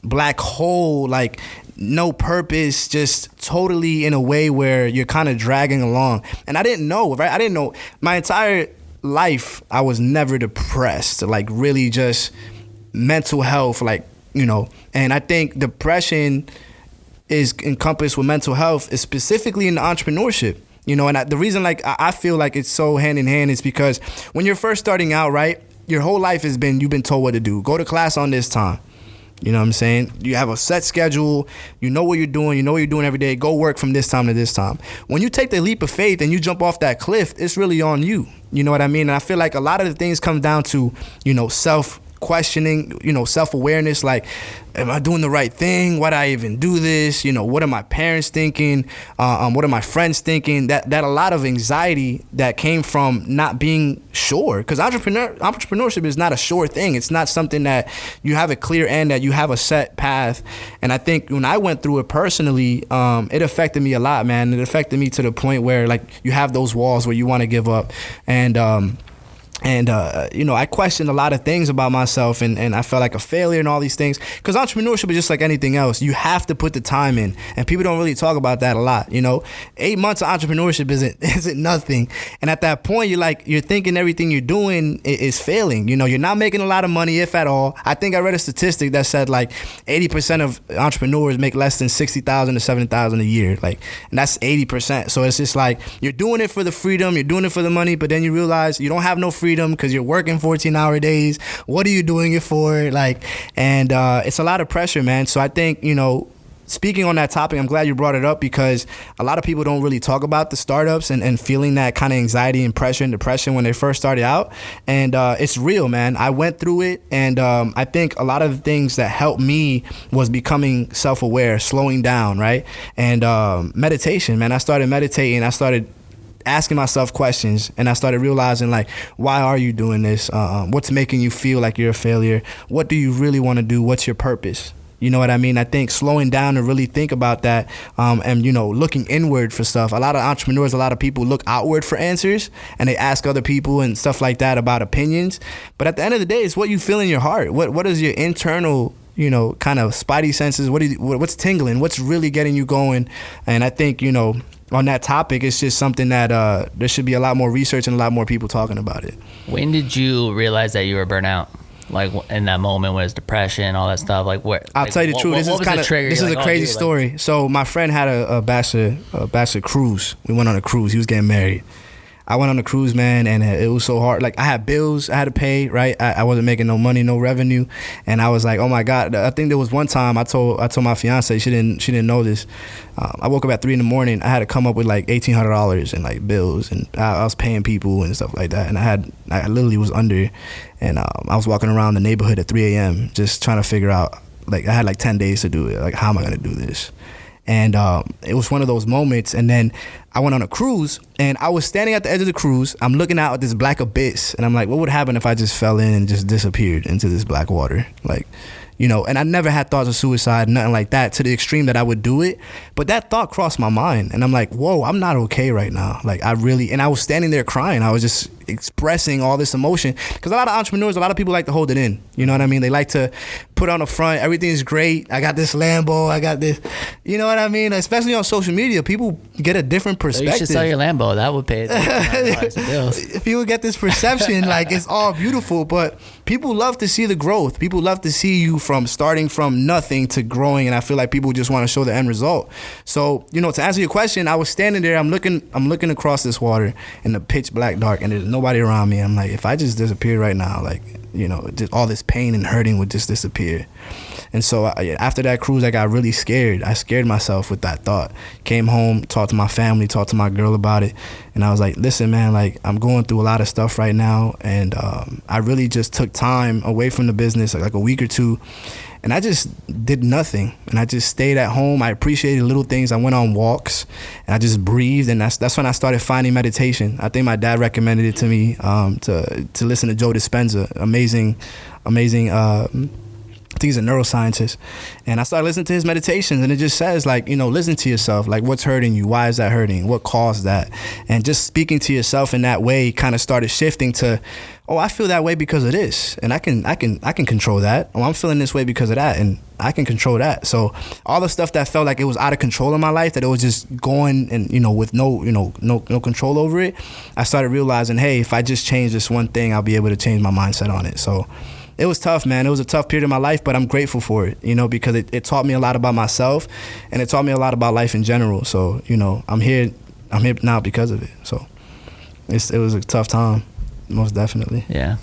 black hole, like no purpose, just totally in a way where you're kind of dragging along. And I didn't know, right? I didn't know my entire life I was never depressed, like really just mental health, like and I think depression is encompassed with mental health, is specifically in the entrepreneurship, and the reason like I feel like it's so hand in hand is because when you're first starting out, right, your whole life you've been told what to do. Go to class on this time. You know what I'm saying? You have a set schedule. You know what you're doing. You know what you're doing every day. Go work from this time to this time. When you take the leap of faith and you jump off that cliff, it's really on you. You know what I mean? And I feel like a lot of the things come down to, self-questioning, self-awareness. Like, am I doing the right thing? Why did I even do this? What are my parents thinking? What are my friends thinking? That a lot of anxiety that came from not being sure. Because entrepreneurship is not a sure thing. It's not something that you have a clear end, that you have a set path. And I think when I went through it personally, it affected me a lot, man. It affected me to the point where like you have those walls where you want to give up. And I questioned a lot of things about myself, and I felt like a failure and all these things. Because entrepreneurship is just like anything else. You have to put the time in, and people don't really talk about that a lot. 8 months of entrepreneurship isn't nothing. And at that point, you're thinking everything you're doing is failing. You're not making a lot of money, if at all. I think I read a statistic that said like 80% of entrepreneurs make less than $60,000 to $70,000 a year. Like, and that's 80%. So it's just like you're doing it for the freedom, you're doing it for the money, but then you realize you don't have no freedom because you're working 14-hour days. What are you doing it for? Like, and it's a lot of pressure, man. So I think, speaking on that topic, I'm glad you brought it up because a lot of people don't really talk about the startups and feeling that kind of anxiety and pressure and depression when they first started out. And it's real, man. I went through it, and I think a lot of the things that helped me was becoming self-aware, slowing down, right? And meditation, man. I started meditating. I started asking myself questions, and I started realizing, like, why are you doing this? What's making you feel like you're a failure? What do you really want to do? What's your purpose? You know what I mean? I think slowing down and really think about that, and, you know, looking inward for stuff. A lot of entrepreneurs, a lot of people look outward for answers, and they ask other people and stuff like that about opinions. But at the end of the day, it's what you feel in your heart. What is your internal, you know, kind of spidey senses? What's tingling? What's really getting you going? And I think, you know, on that topic, it's just something that there should be a lot more research and a lot more people talking about it. When did you realize that you were burnt out? Like in that moment when it's depression, all that stuff. Like where? I'll like, tell you the truth. This is a crazy story. So my friend had a bachelor cruise. We went on a cruise. He was getting married. I went on a cruise, man, and it was so hard. Like, I had bills I had to pay, right? I wasn't making no money, no revenue, and I was like, oh my God. I think there was one time I told my fiance, she didn't know this. I woke up at 3 a.m. I had to come up with like $1,800 in like bills, and I was paying people and stuff like that. And I literally was under, and I was walking around the neighborhood at 3 a.m. just trying to figure out, like, I had like 10 days to do it. Like, how am I gonna do this? And it was one of those moments. And then I went on a cruise, and I was standing at the edge of the cruise. I'm looking out at this black abyss, and I'm like, what would happen if I just fell in and just disappeared into this black water? Like, you know, and I never had thoughts of suicide, nothing like that, to the extreme that I would do it. But that thought crossed my mind, and I'm like, whoa, I'm not okay right now. Like, and I was standing there crying. I was just expressing all this emotion, because a lot of entrepreneurs, a lot of people like to hold it in. You know what I mean? They like to put on the front, everything's great. I got this Lambo, I got this. You know what I mean? Especially on social media, people get a different perspective. You should sell your Lambo. That would pay bills. People get this perception like it's all beautiful, but people love to see the growth. People love to see you from starting from nothing to growing, and I feel like people just want to show the end result. So, you know, to answer your question, I was standing there, I'm looking across this water in the pitch black dark, and there's nobody around me. I'm like, if I just disappear right now, like, you know, just all this pain and hurting would just disappear. And so after that cruise, I got really scared. I scared myself with that thought. Came home, talked to my family, talked to my girl about it. And I was like, listen, man, like, I'm going through a lot of stuff right now. And I really just took time away from the business, like a week or two. And I just did nothing. And I just stayed at home. I appreciated little things. I went on walks, and I just breathed. And that's when I started finding meditation. I think my dad recommended it to me, to listen to Joe Dispenza, amazing, I think he's a neuroscientist. And I started listening to his meditations, and it just says, like, you know, listen to yourself. Like, what's hurting you? Why is that hurting? What caused that? And just speaking to yourself in that way kind of started shifting to, oh, I feel that way because of this, and I can control that. Oh, I'm feeling this way because of that, and I can control that. So all the stuff that felt like it was out of control in my life, that it was just going and, you know, with no control over it, I started realizing, hey, if I just change this one thing, I'll be able to change my mindset on it. So it was tough, man. It was a tough period of my life, but I'm grateful for it, you know, because it taught me a lot about myself, and it taught me a lot about life in general. So, you know, I'm here now because of it. So it was a tough time, most definitely. Yeah.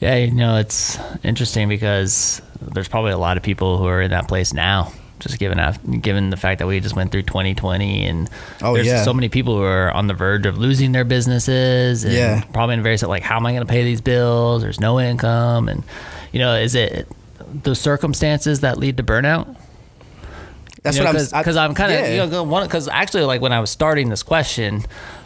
Yeah, you know, it's interesting because there's probably a lot of people who are in that place now, just given the fact that we just went through 2020, and there's so many people who are on the verge of losing their businesses, and probably in various, like, how am I going to pay these bills? There's no income, and, you know, is it the circumstances that lead to burnout? That's because I'm kind of, you know, because actually, like, when I was starting this question,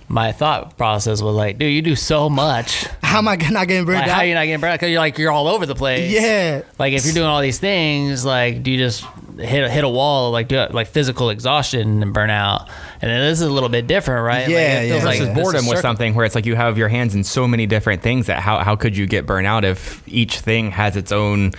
my thought process was like, dude, you do so much. How am I not getting burned out? How are you not getting burned out? Because you're all over the place. Yeah. Like, if you're doing all these things, like, do you just hit a wall, like, do like physical exhaustion and burnout? And then this is a little bit different, right? Yeah, like, it feels Versus boredom was something where it's like you have your hands in so many different things that how could you get burnt out if each thing has its own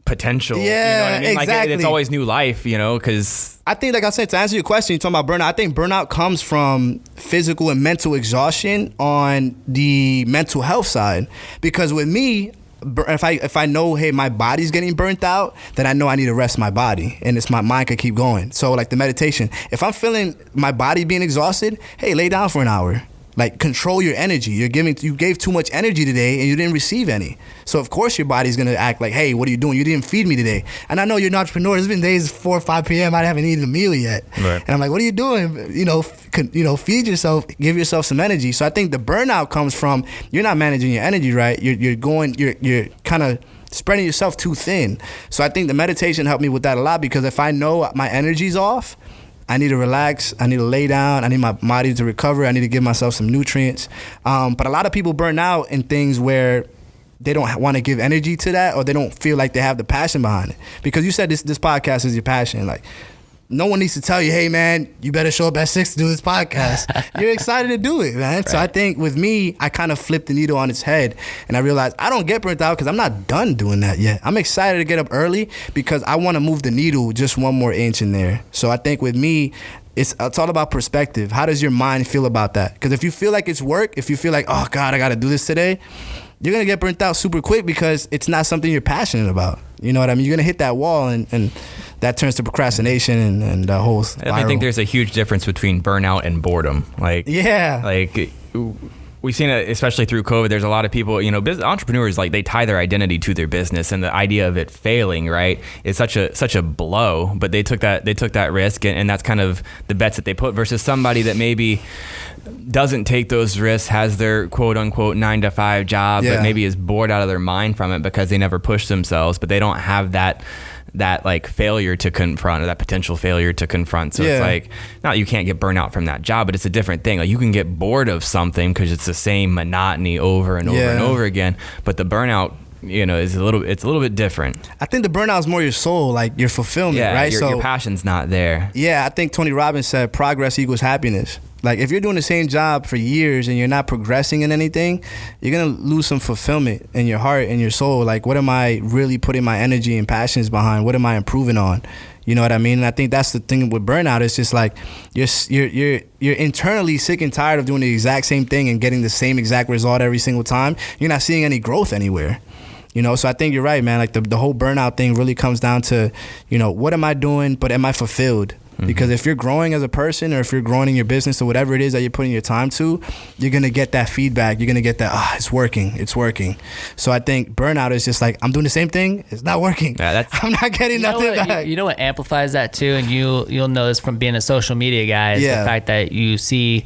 potential? Yeah, you know what I mean? exactly. Like, it's always new life, you know, because I think, like I said, to answer your question, you're talking about burnout. I think burnout comes from physical and mental exhaustion on the mental health side. Because with me, if I know, hey, my body's getting burnt out, then I know I need to rest my body, and it's my mind could keep going. So, like the meditation, if I'm feeling my body being exhausted, hey, lay down for an hour. Like, control your energy. You gave too much energy today and you didn't receive any. So of course your body's gonna act like, hey, what are you doing? You didn't feed me today. And I know you're an entrepreneur. There's been days 4 or 5 p.m. I haven't eaten a meal yet. Right. And I'm like, what are you doing? Feed yourself, give yourself some energy. So I think the burnout comes from you're not managing your energy right. You're kind of spreading yourself too thin. So I think the meditation helped me with that a lot, because if I know my energy's off, I need to relax. I need to lay down. I need my body to recover. I need to give myself some nutrients. But a lot of people burn out in things where they don't want to give energy to that, or they don't feel like they have the passion behind it. Because you said this podcast is your passion. Like, no one needs to tell you, hey, man, you better show up at 6 to do this podcast. You're excited to do it, man. Right. So I think with me, I kind of flipped the needle on its head, and I realized I don't get burnt out because I'm not done doing that yet. I'm excited to get up early because I want to move the needle just 1 more inch in there. So I think with me, it's all about perspective. How does your mind feel about that? Because if you feel like it's work, if you feel like, oh, God, I got to do this today, you're going to get burnt out super quick because it's not something you're passionate about. You know what I mean? You're going to hit that wall, and that turns to procrastination and the whole spiral. I think there's a huge difference between burnout and boredom. Like we've seen it, especially through COVID. There's a lot of people, entrepreneurs, like, they tie their identity to their business, and the idea of it failing, right, is such a blow. But they took that risk, and that's kind of the bets that they put, versus somebody that maybe doesn't take those risks, has their quote unquote 9-to-5 job, but maybe is bored out of their mind from it because they never pushed themselves, but they don't have that like failure to confront, or that potential failure to confront. So it's like, not you can't get burnout from that job, but it's a different thing. Like, you can get bored of something because it's the same monotony over and over and over again. But the burnout, is a little bit different. I think the burnout is more your soul, like your fulfillment, right? Your passion's not there. Yeah, I think Tony Robbins said progress equals happiness. Like, if you're doing the same job for years and you're not progressing in anything, you're going to lose some fulfillment in your heart and your soul. Like, what am I really putting my energy and passions behind? What am I improving on? You know what I mean? And I think that's the thing with burnout. It's just like you're internally sick and tired of doing the exact same thing and getting the same exact result every single time. You're not seeing any growth anywhere. So I think you're right, man. Like, the whole burnout thing really comes down to, what am I doing, but am I fulfilled? Because if you're growing as a person, or if you're growing in your business, or whatever it is that you're putting your time to, you're going to get that feedback. You're going to get that, it's working. So I think burnout is just like, I'm doing the same thing. It's not working. Yeah, I'm not getting nothing back. You know what amplifies that too? And you'll know this from being a social media guy, is the fact that you see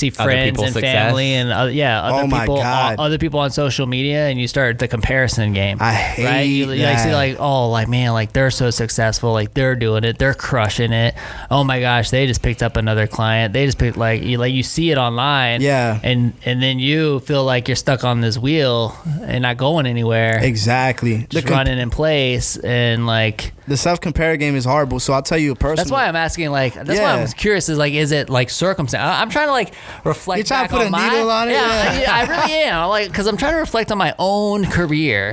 friends and family and other people on social media, and you start the comparison game. I hate that. Like, see, like, oh, like, man, like, they're so successful, like, they're doing it, they're crushing it. Oh my gosh, they just picked up another client. They just picked, like you see it online, and then you feel like you're stuck on this wheel and not going anywhere. Exactly, just running in place, and like, the self-compare game is horrible. So I'll tell you personally. That's why I'm asking, like, that's why I'm curious, is like, is it like circumstance? I'm trying to like reflect. You're trying back to put on a needle on it? Yeah, I really am. Like, because I'm trying to reflect on my own career.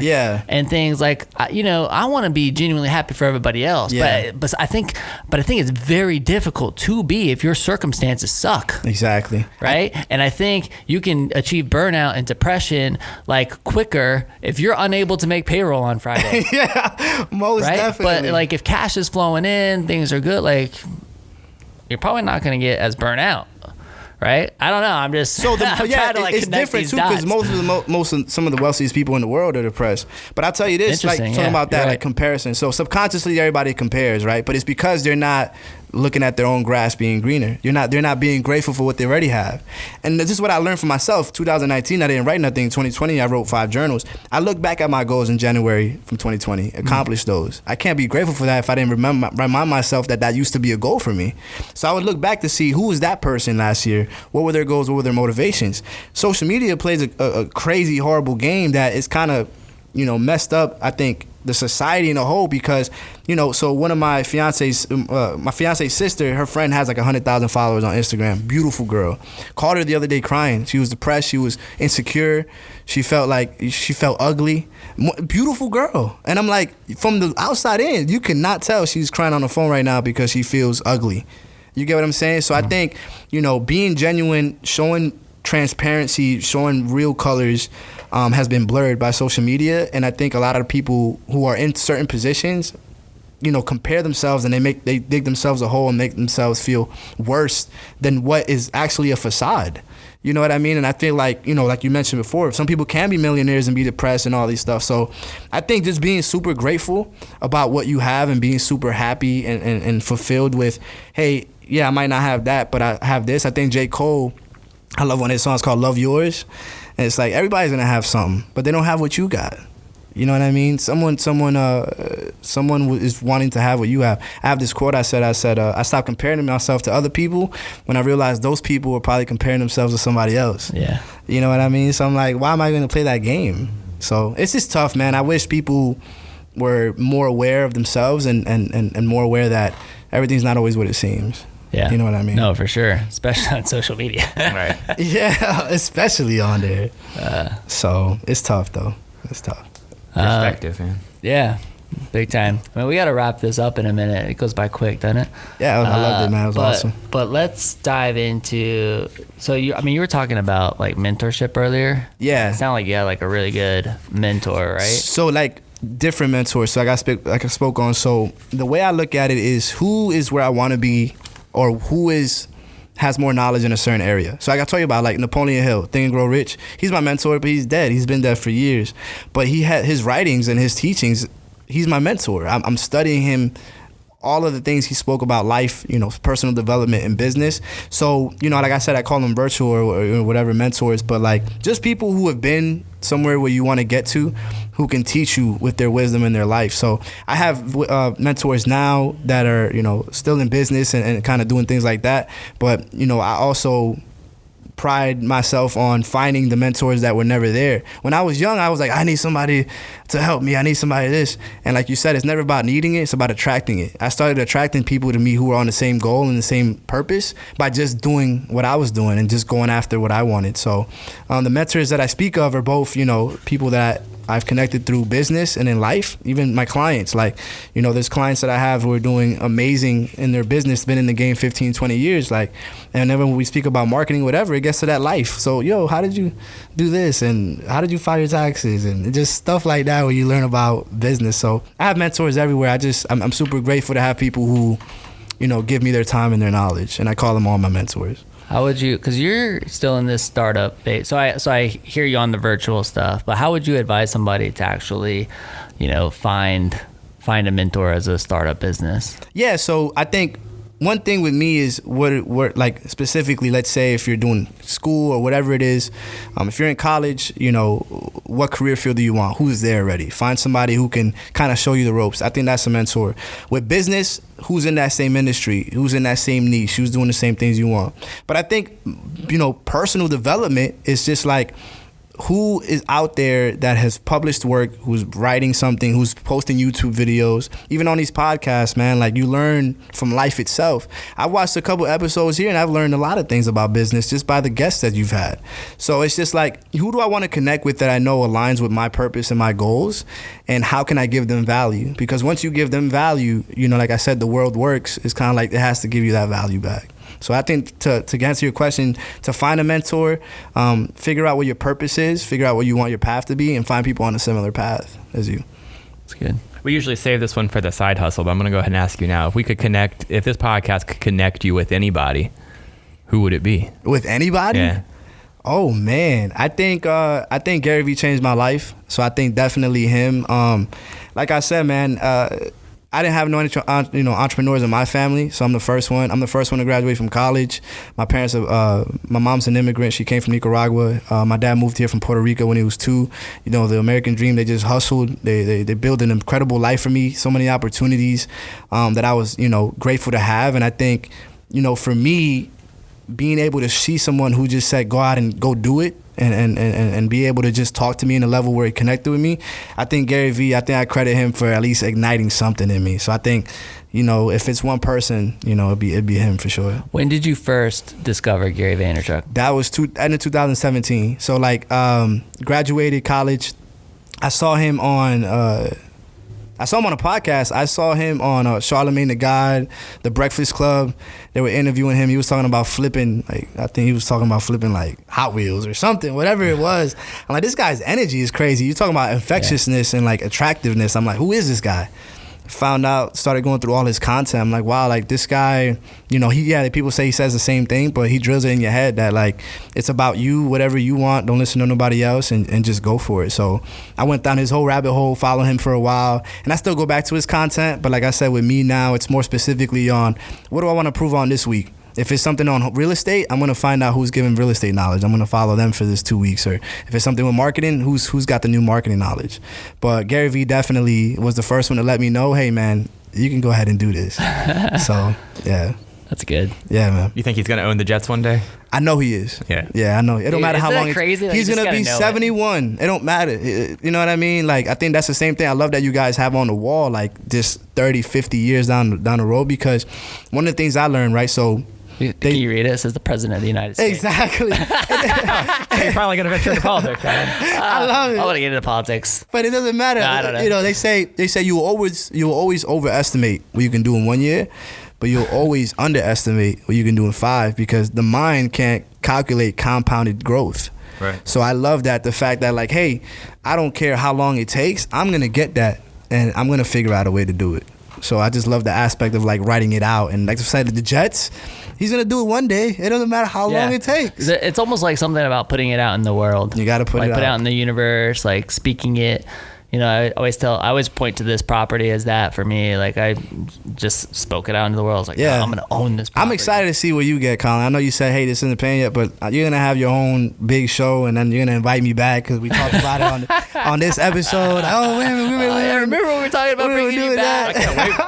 And things like, I want to be genuinely happy for everybody else. But I think it's very difficult to be if your circumstances suck. Exactly. Right? And I think you can achieve burnout and depression like quicker if you're unable to make payroll on Friday. Most definitely. But like, if cash is flowing in, things are good, like, you're probably not going to get as burnt out, right? I don't know. I'm just trying to like it's different too, because some of the wealthiest people in the world are depressed. But I'll tell you this, like, talking about that, like, comparison. So subconsciously everybody compares, right? But it's because they're not looking at their own grass being greener. They're not being grateful for what they already have. And this is what I learned for myself. 2019, I didn't write nothing. 2020, I wrote 5 journals. I look back at my goals in January from 2020, accomplished those. I can't be grateful for that if I didn't remind myself that used to be a goal for me. So I would look back to see who was that person last year. What were their goals? What were their motivations? Social media plays a crazy, horrible game that is kind of, messed up, I think, the society in a whole, because, so one of my fiance's sister, her friend has like 100,000 followers on Instagram. Beautiful girl. Called her the other day crying. She was depressed. She was insecure. She felt ugly. Beautiful girl. And I'm like, from the outside in, you cannot tell she's crying on the phone right now because she feels ugly. You get what I'm saying? So I think, being genuine, showing transparency, showing real colors, has been blurred by social media. And I think a lot of people who are in certain positions compare themselves, and they dig themselves a hole and make themselves feel worse than what is actually a facade. You know what I mean? And I feel like, like you mentioned before, some people can be millionaires and be depressed and all these stuff. So I think just being super grateful about what you have and being super happy and fulfilled with, hey, yeah, I might not have that, but I have this. I think J. Cole, I love one of his songs called Love Yours. And it's like everybody's going to have something, but they don't have what you got. You know what I mean? Someone is wanting to have what you have. I have this quote I said, I stopped comparing myself to other people when I realized those people were probably comparing themselves to somebody else. Yeah. You know what I mean? So I'm like, why am I going to play that game? So it's just tough, man. I wish people were more aware of themselves and more aware that everything's not always what it seems. Yeah. You know what I mean? No, for sure. Especially on social media. Right. Yeah, especially on there. So it's tough, though. It's tough. Perspective, man. Yeah, big time. I mean, we got to wrap this up in a minute. It goes by quick, doesn't it? Yeah, I loved it, man. It was awesome. But let's dive into. So you were talking about like mentorship earlier. Yeah. It sounded like you had like a really good mentor, right? So like different mentors. So like I spoke on. So the way I look at it is who is where I want to be, or who has more knowledge in a certain area. So like I told you about, like Napoleon Hill, Think and Grow Rich. He's my mentor, but he's dead. He's been dead for years. But he had his writings and his teachings. He's my mentor. I'm studying him, all of the things he spoke about life, personal development and business. So, like I said, I call them virtual or whatever mentors, but like just people who have been somewhere where you want to get to, who can teach you with their wisdom in their life. So I have mentors now that are, still in business and kind of doing things like that. But, I also pride myself on finding the mentors that were never there. When I was young, I was like, I need somebody to help me. I need somebody this. And like you said, it's never about needing it. It's about attracting it. I started attracting people to me who were on the same goal and the same purpose by just doing what I was doing and just going after what I wanted. So the mentors that I speak of are both, people that I've connected through business and in life, even my clients. Like, there's clients that I have who are doing amazing in their business, been in the game 15, 20 years. Like, and then when we speak about marketing, whatever, it gets to that life. So, how did you do this? And how did you file your taxes? And just stuff like that where you learn about business. So I have mentors everywhere. I'm super grateful to have people who, give me their time and their knowledge. And I call them all my mentors. How would you, because you're still in this startup phase, so I hear you on the virtual stuff, but how would you advise somebody to actually, find a mentor as a startup business? Yeah, so I think one thing with me is what like specifically, let's say if you're doing school or whatever it is, if you're in college, what career field do you want? Who's there already? Find somebody who can kind of show you the ropes. I think that's a mentor. With business, who's in that same industry? Who's in that same niche? Who's doing the same things you want? But I think, personal development is just like, who is out there that has published work, who's writing something, who's posting YouTube videos, even on these podcasts, man. Like, you learn from life itself. I watched a couple episodes here and I've learned a lot of things about business just by the guests that you've had. So it's just like, who do I want to connect with that I know aligns with my purpose and my goals, and how can I give them value? Because once you give them value, like I said, the world works. It's kind of like it has to give you that value back. So I think to answer your question, to find a mentor, figure out what your purpose is, figure out what you want your path to be, and find people on a similar path as you. That's good. We usually save this one for the side hustle, but I'm going to go ahead and ask you now. If this podcast could connect you with anybody, who would it be? With anybody? Yeah. Oh man, I think Gary Vee changed my life. So I think definitely him. Like I said, man, I didn't have no entrepreneurs in my family, so I'm the first one. I'm the first one to graduate from college. My mom's an immigrant. She came from Nicaragua. My dad moved here from Puerto Rico when he was 2. The American dream, they just hustled. They built an incredible life for me, so many opportunities that I was, grateful to have. And I think, for me, being able to see someone who just said, go out and go do it, and be able to just talk to me in a level where he connected with me. I think Gary Vee, I credit him for at least igniting something in me. So I think, if it's one person, it'd be him for sure. When did you first discover Gary Vaynerchuk? That was end of 2017. So graduated college. I saw him on a podcast. I saw him on Charlamagne the God, The Breakfast Club. They were interviewing him. He was talking about flipping, I think he was talking about flipping Hot Wheels or something, whatever it was. I'm like, this guy's energy is crazy. You're talking about infectiousness and attractiveness. I'm like, who is this guy? found out, started going through all his content. I'm like, wow, like this guy, you know, people say he says the same thing, but he drills it in your head that like it's about you, whatever you want, don't listen to nobody else, and just go for it. So I went down his whole rabbit hole, followed him for a while, and I still go back to his content, but like I said, with me now, it's more specifically on what do I want to prove on this week. If it's something on real estate, I'm going to find out who's giving real estate knowledge. I'm going to follow them for this 2 weeks. Or if it's something with marketing, who's got the new marketing knowledge. But Gary Vee definitely was the first one to let me know, hey, man, you can go ahead and do this. So, yeah. That's good. Yeah, man. You think he's going to own the Jets one day? I know he is. Yeah. Yeah, I know. It don't matter how long. Crazy? He's going to be 71. It don't matter. You know what I mean? Like, I think that's the same thing. I love that you guys have on the wall, like, just 30, 50 years down the road, because one of the things I learned, right, so can you read it? It says the President of the United States. Exactly. He's probably going to venture into politics. I love it. I want to get into politics. But it doesn't matter. No, I don't know. You know, they say you will always overestimate what you can do in 1 year, but you'll always underestimate what you can do in 5, because the mind can't calculate compounded growth. Right. So I love that, the fact that like, hey, I don't care how long it takes, I'm gonna get that, and I'm gonna figure out a way to do it. So I just love the aspect of like writing it out, and like I said, the Jets, he's gonna do it one day. It doesn't matter how long it takes. It's almost like something about putting it out in the world. You got to put it out. Put it out in the universe, like speaking it. You know, I always point to this property as that for me. Like I just spoke it out into the world. I was like, yeah, I'm gonna own this property. I'm excited to see what you get, Collin. I know you said, hey, this isn't paying yet, but you're gonna have your own big show, and then you're gonna invite me back because we talked about it on this episode. Oh, wait a minute, I remember when we were talking about bringing you back.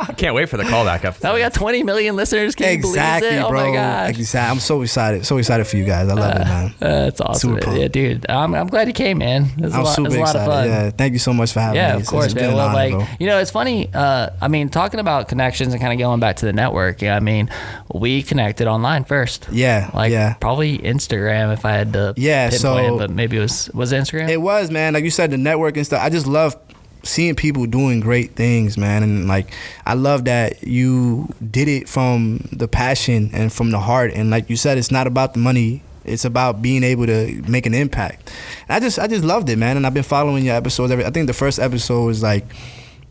I can't wait for the callback episode. Now we got 20 million listeners. Can you believe it? Oh bro. my god! Exactly. I'm so excited. So excited for you guys. I love it, man. That's awesome. Yeah, dude. I'm glad you came, man. It was a lot of fun. Yeah. Thank you so much for having me. Yeah, of course, man. Well, honor, like, you know, it's funny. I mean, talking about connections and kind of going back to the network. Yeah, I mean, we connected online first. Yeah, probably Instagram if I had to. Yeah, pinpoint it, but maybe it was Instagram. It was, man. Like you said, the network and stuff. I just love seeing people doing great things, man, and like I love that you did it from the passion and from the heart. And like you said, it's not about the money. It's about being able to make an impact. And I just loved it, man. And I've been following your episodes. I think the first episode was like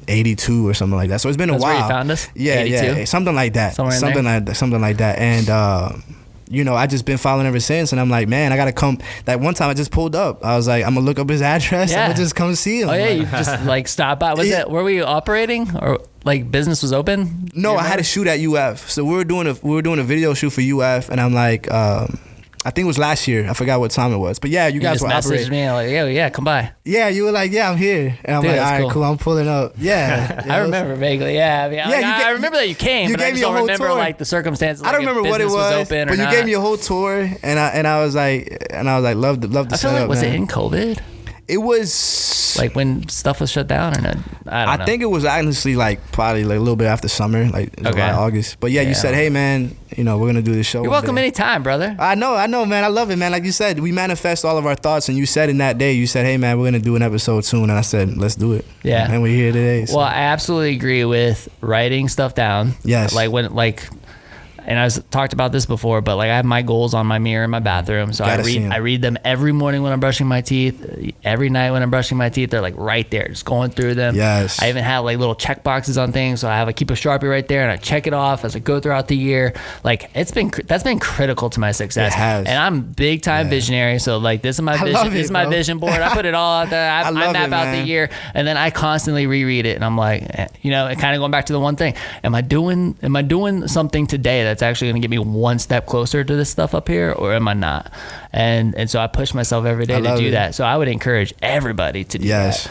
82 or something like that. So it's been a while. That's where you found us? Yeah, 82? yeah, something like that. Something like that. And you know, I just been following ever since, and I'm like, man, I gotta come. That one time I just pulled up. I was like, I'm gonna look up his address. I'm gonna just come see him. Oh yeah, you just like stop by. Were we operating or like business was open? No, I had a shoot at UF. So we were doing a video shoot for UF, and I'm like, I think it was last year. I forgot what time it was. But yeah, you guys were operating. You just messaged me like, yeah, come by. Yeah, you were like, yeah, I'm here. And I'm like, all right, cool, I'm pulling up. Yeah. I remember vaguely, yeah. I mean, I remember that you came, but I just don't remember like the circumstances. I don't remember what it was, but you gave me a whole tour, and I was like, love the setup. I feel like, was it in COVID? It was like when stuff was shut down, or not? I don't know. I think it was honestly like probably like a little bit after summer, like July, August. But yeah, you said, hey man, you know, we're gonna do this show. You're welcome anytime, brother. I know, man. I love it, man. Like you said, we manifest all of our thoughts, and you said in that day, you said, hey man, we're gonna do an episode soon, and I said, let's do it. Yeah, and we're here today. So. Well, I absolutely agree with writing stuff down. Yes, and I've talked about this before, but like I have my goals on my mirror in my bathroom. So I read them every morning when I'm brushing my teeth, every night when I'm brushing my teeth. They're like right there, just going through them. Yes. I even have like little check boxes on things. So I keep a Sharpie right there and I check it off as I go throughout the year. Like that's been critical to my success. It has. And I'm big time visionary. So like this is my vision. This is my vision board. I put it all out there. I map out the year, and then I constantly reread it. And I'm like, you know, kind of going back to the one thing. Am I doing something today that's actually going to get me one step closer to this stuff up here, or am I not? And so I push myself every day to do that. So I would encourage everybody to do that.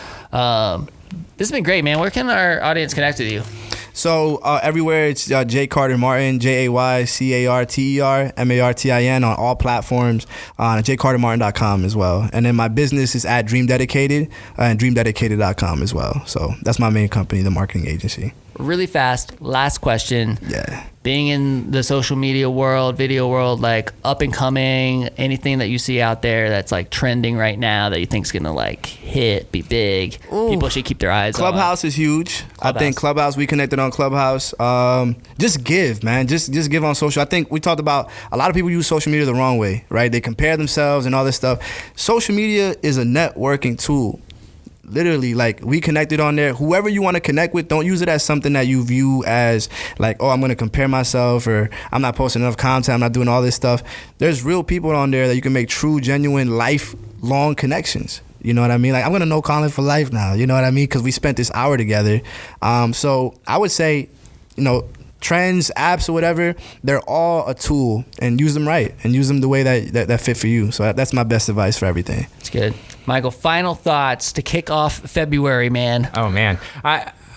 This has been great, man. Where can our audience connect with you? So everywhere it's Jay Carter Martin, JayCarterMartin on all platforms, on jaycartermartin.com as well. And then my business is at Dream Dedicated and dreamdedicated.com as well. So that's my main company, the marketing agency. Really fast, last question. Yeah. Being in the social media world, video world, like up and coming, anything that you see out there that's like trending right now that you think's gonna like be big, people should keep their eyes on. Clubhouse is huge. I think Clubhouse, we connected on Clubhouse. Just give, man. Just give on social. I think we talked about a lot of people use social media the wrong way, right? They compare themselves and all this stuff. Social media is a networking tool. Literally, like, we connected on there. Whoever you want to connect with, don't use it as something that you view as like, oh, I'm going to compare myself, or I'm not posting enough content, I'm not doing all this stuff. There's real people on there that you can make true, genuine, lifelong connections. You know what I mean? Like, I'm going to know Collin for life now. You know what I mean? Because we spent this hour together. So I would say, you know, trends, apps, or whatever, they're all a tool, and use them right, and use them the way that fit for you. So that's my best advice for everything. It's good. Michael, final thoughts to kick off February, man. Oh, man.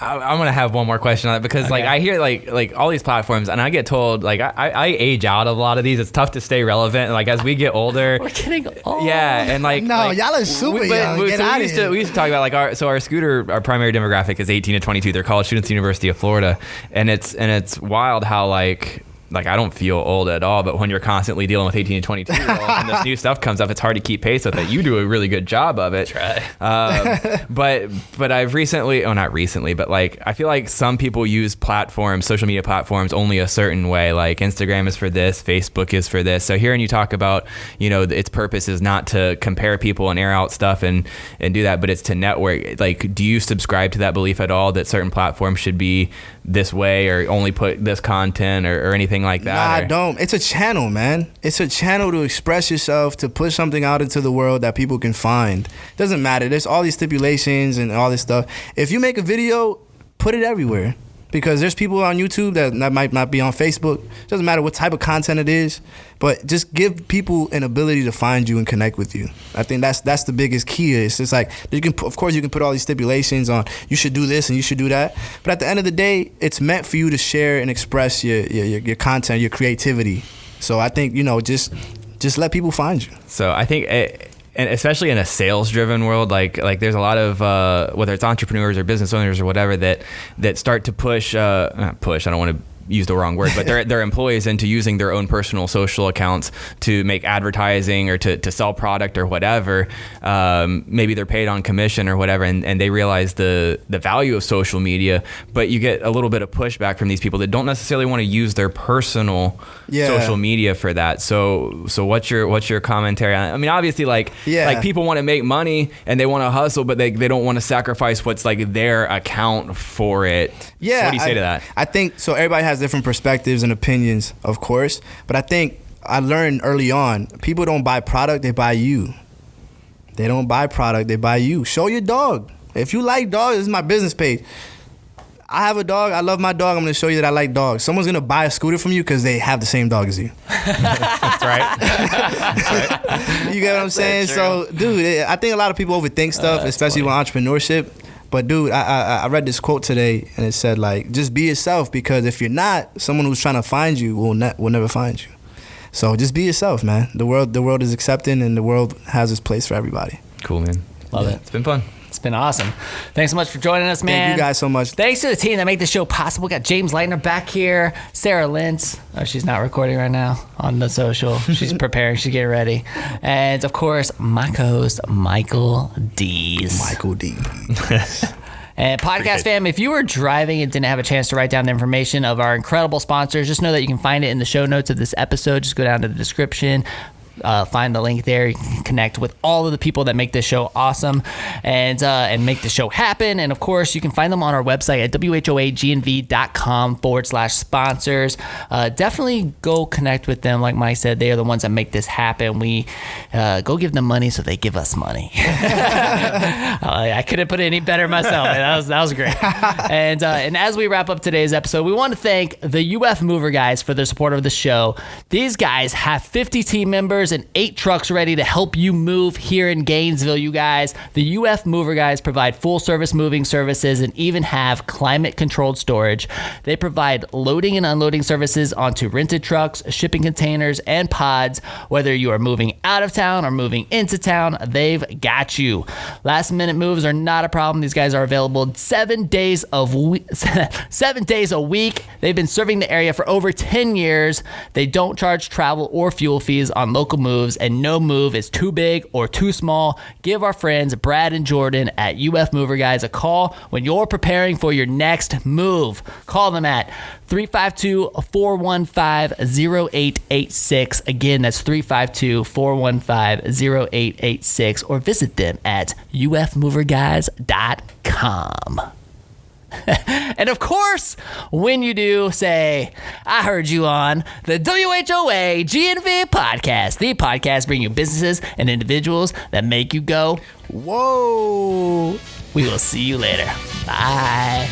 I'm gonna have one more question on that, because like I hear like all these platforms, and I get told like I age out of a lot of these. It's tough to stay relevant. And, like, as we get older, we're getting old. Yeah, and like y'all are super young. We used to talk about like our scooter, our primary demographic is 18 to 22. They're college students at the University of Florida, and it's wild how like I don't feel old at all, but when you're constantly dealing with 18 to 22 year olds and this new stuff comes up, it's hard to keep pace with it. You do a really good job of it. Try. But I've recently, not recently, but like I feel like some people use platforms, social media platforms, only a certain way. Like Instagram is for this, Facebook is for this. So hearing you talk about, you know, its purpose is not to compare people and air out stuff and do that, but it's to network. Like, do you subscribe to that belief at all, that certain platforms should be this way, or only put this content or anything like that? Nah, I don't. It's a channel, man. It's a channel to express yourself, to push something out into the world that people can find. Doesn't matter. There's all these stipulations and all this stuff. If you make a video, put it everywhere. Because there's people on YouTube that might not be on Facebook. Doesn't matter what type of content it is, but just give people an ability to find you and connect with you. I think that's the biggest key. It's just like, of course you can put all these stipulations on, you should do this and you should do that, but at the end of the day, it's meant for you to share and express your content, your creativity. So I think, you know, just let people find you. So I think and especially in a sales-driven world, like there's a lot of whether it's entrepreneurs or business owners or whatever that start to push. Not push. I don't want to use the wrong word, but their employees into using their own personal social accounts to make advertising or to sell product or whatever. Maybe they're paid on commission or whatever, and they realize the value of social media, but you get a little bit of pushback from these people that don't necessarily want to use their personal social media for that. So what's your commentary on it? I mean, obviously, like people want to make money and they want to hustle, but they don't want to sacrifice what's like their account for it. Yeah. So what do you say to that? I think so. Everybody has different perspectives and opinions, of course, but I think I learned early on, people don't buy product, they buy you. They don't buy product, they buy you. Show your dog. If you like dogs, this is my business page. I have a dog, I love my dog, I'm gonna show you that I like dogs. Someone's gonna buy a scooter from you because they have the same dog as you. That's right. You get what I'm saying? So, dude, I think a lot of people overthink stuff, especially with entrepreneurship. But dude, I read this quote today, and it said, like, just be yourself, because if you're not, someone who's trying to find you will never find you. So just be yourself, man. The world is accepting, and the world has its place for everybody. Cool, man. Love it. It's been fun. It's been awesome. Thanks so much for joining us, man. Thank you guys so much. Thanks to the team that made this show possible. We got James Leitner back here, Sarah Lintz. Oh, she's not recording right now on the social. She's preparing. She's getting ready. And, of course, my co-host, Michael Dees. Michael Dees. And podcast fam, if you were driving and didn't have a chance to write down the information of our incredible sponsors, just know that you can find it in the show notes of this episode. Just go down to the description. Find the link there. You can connect with all of the people that make this show awesome and make the show happen. And of course, you can find them on our website at whoagnv.com/sponsors. Definitely go connect with them. Like Mike said, they are the ones that make this happen. We go give them money so they give us money. I couldn't put it any better myself. That was great. And as we wrap up today's episode, we want to thank the UF Mover guys for their support of the show. These guys have 50 team members and 8 trucks ready to help you move here in Gainesville, you guys. The UF Mover guys provide full service moving services and even have climate controlled storage. They provide loading and unloading services onto rented trucks, shipping containers, and pods. Whether you are moving out of town or moving into town, they've got you. Last minute moves are not a problem. These guys are available 7 days a week. They've been serving the area for over 10 years. They don't charge travel or fuel fees on local moves, and no move is too big or too small. Give our friends Brad and Jordan at UF Mover Guys a call when you're preparing for your next move. Call them at 352-415-0886. Again, that's 352-415-0886, or visit them at ufmoverguys.com. And of course, when you do, say, I heard you on the WHOA GNV podcast, the podcast bringing you businesses and individuals that make you go, whoa. We will see you later. Bye.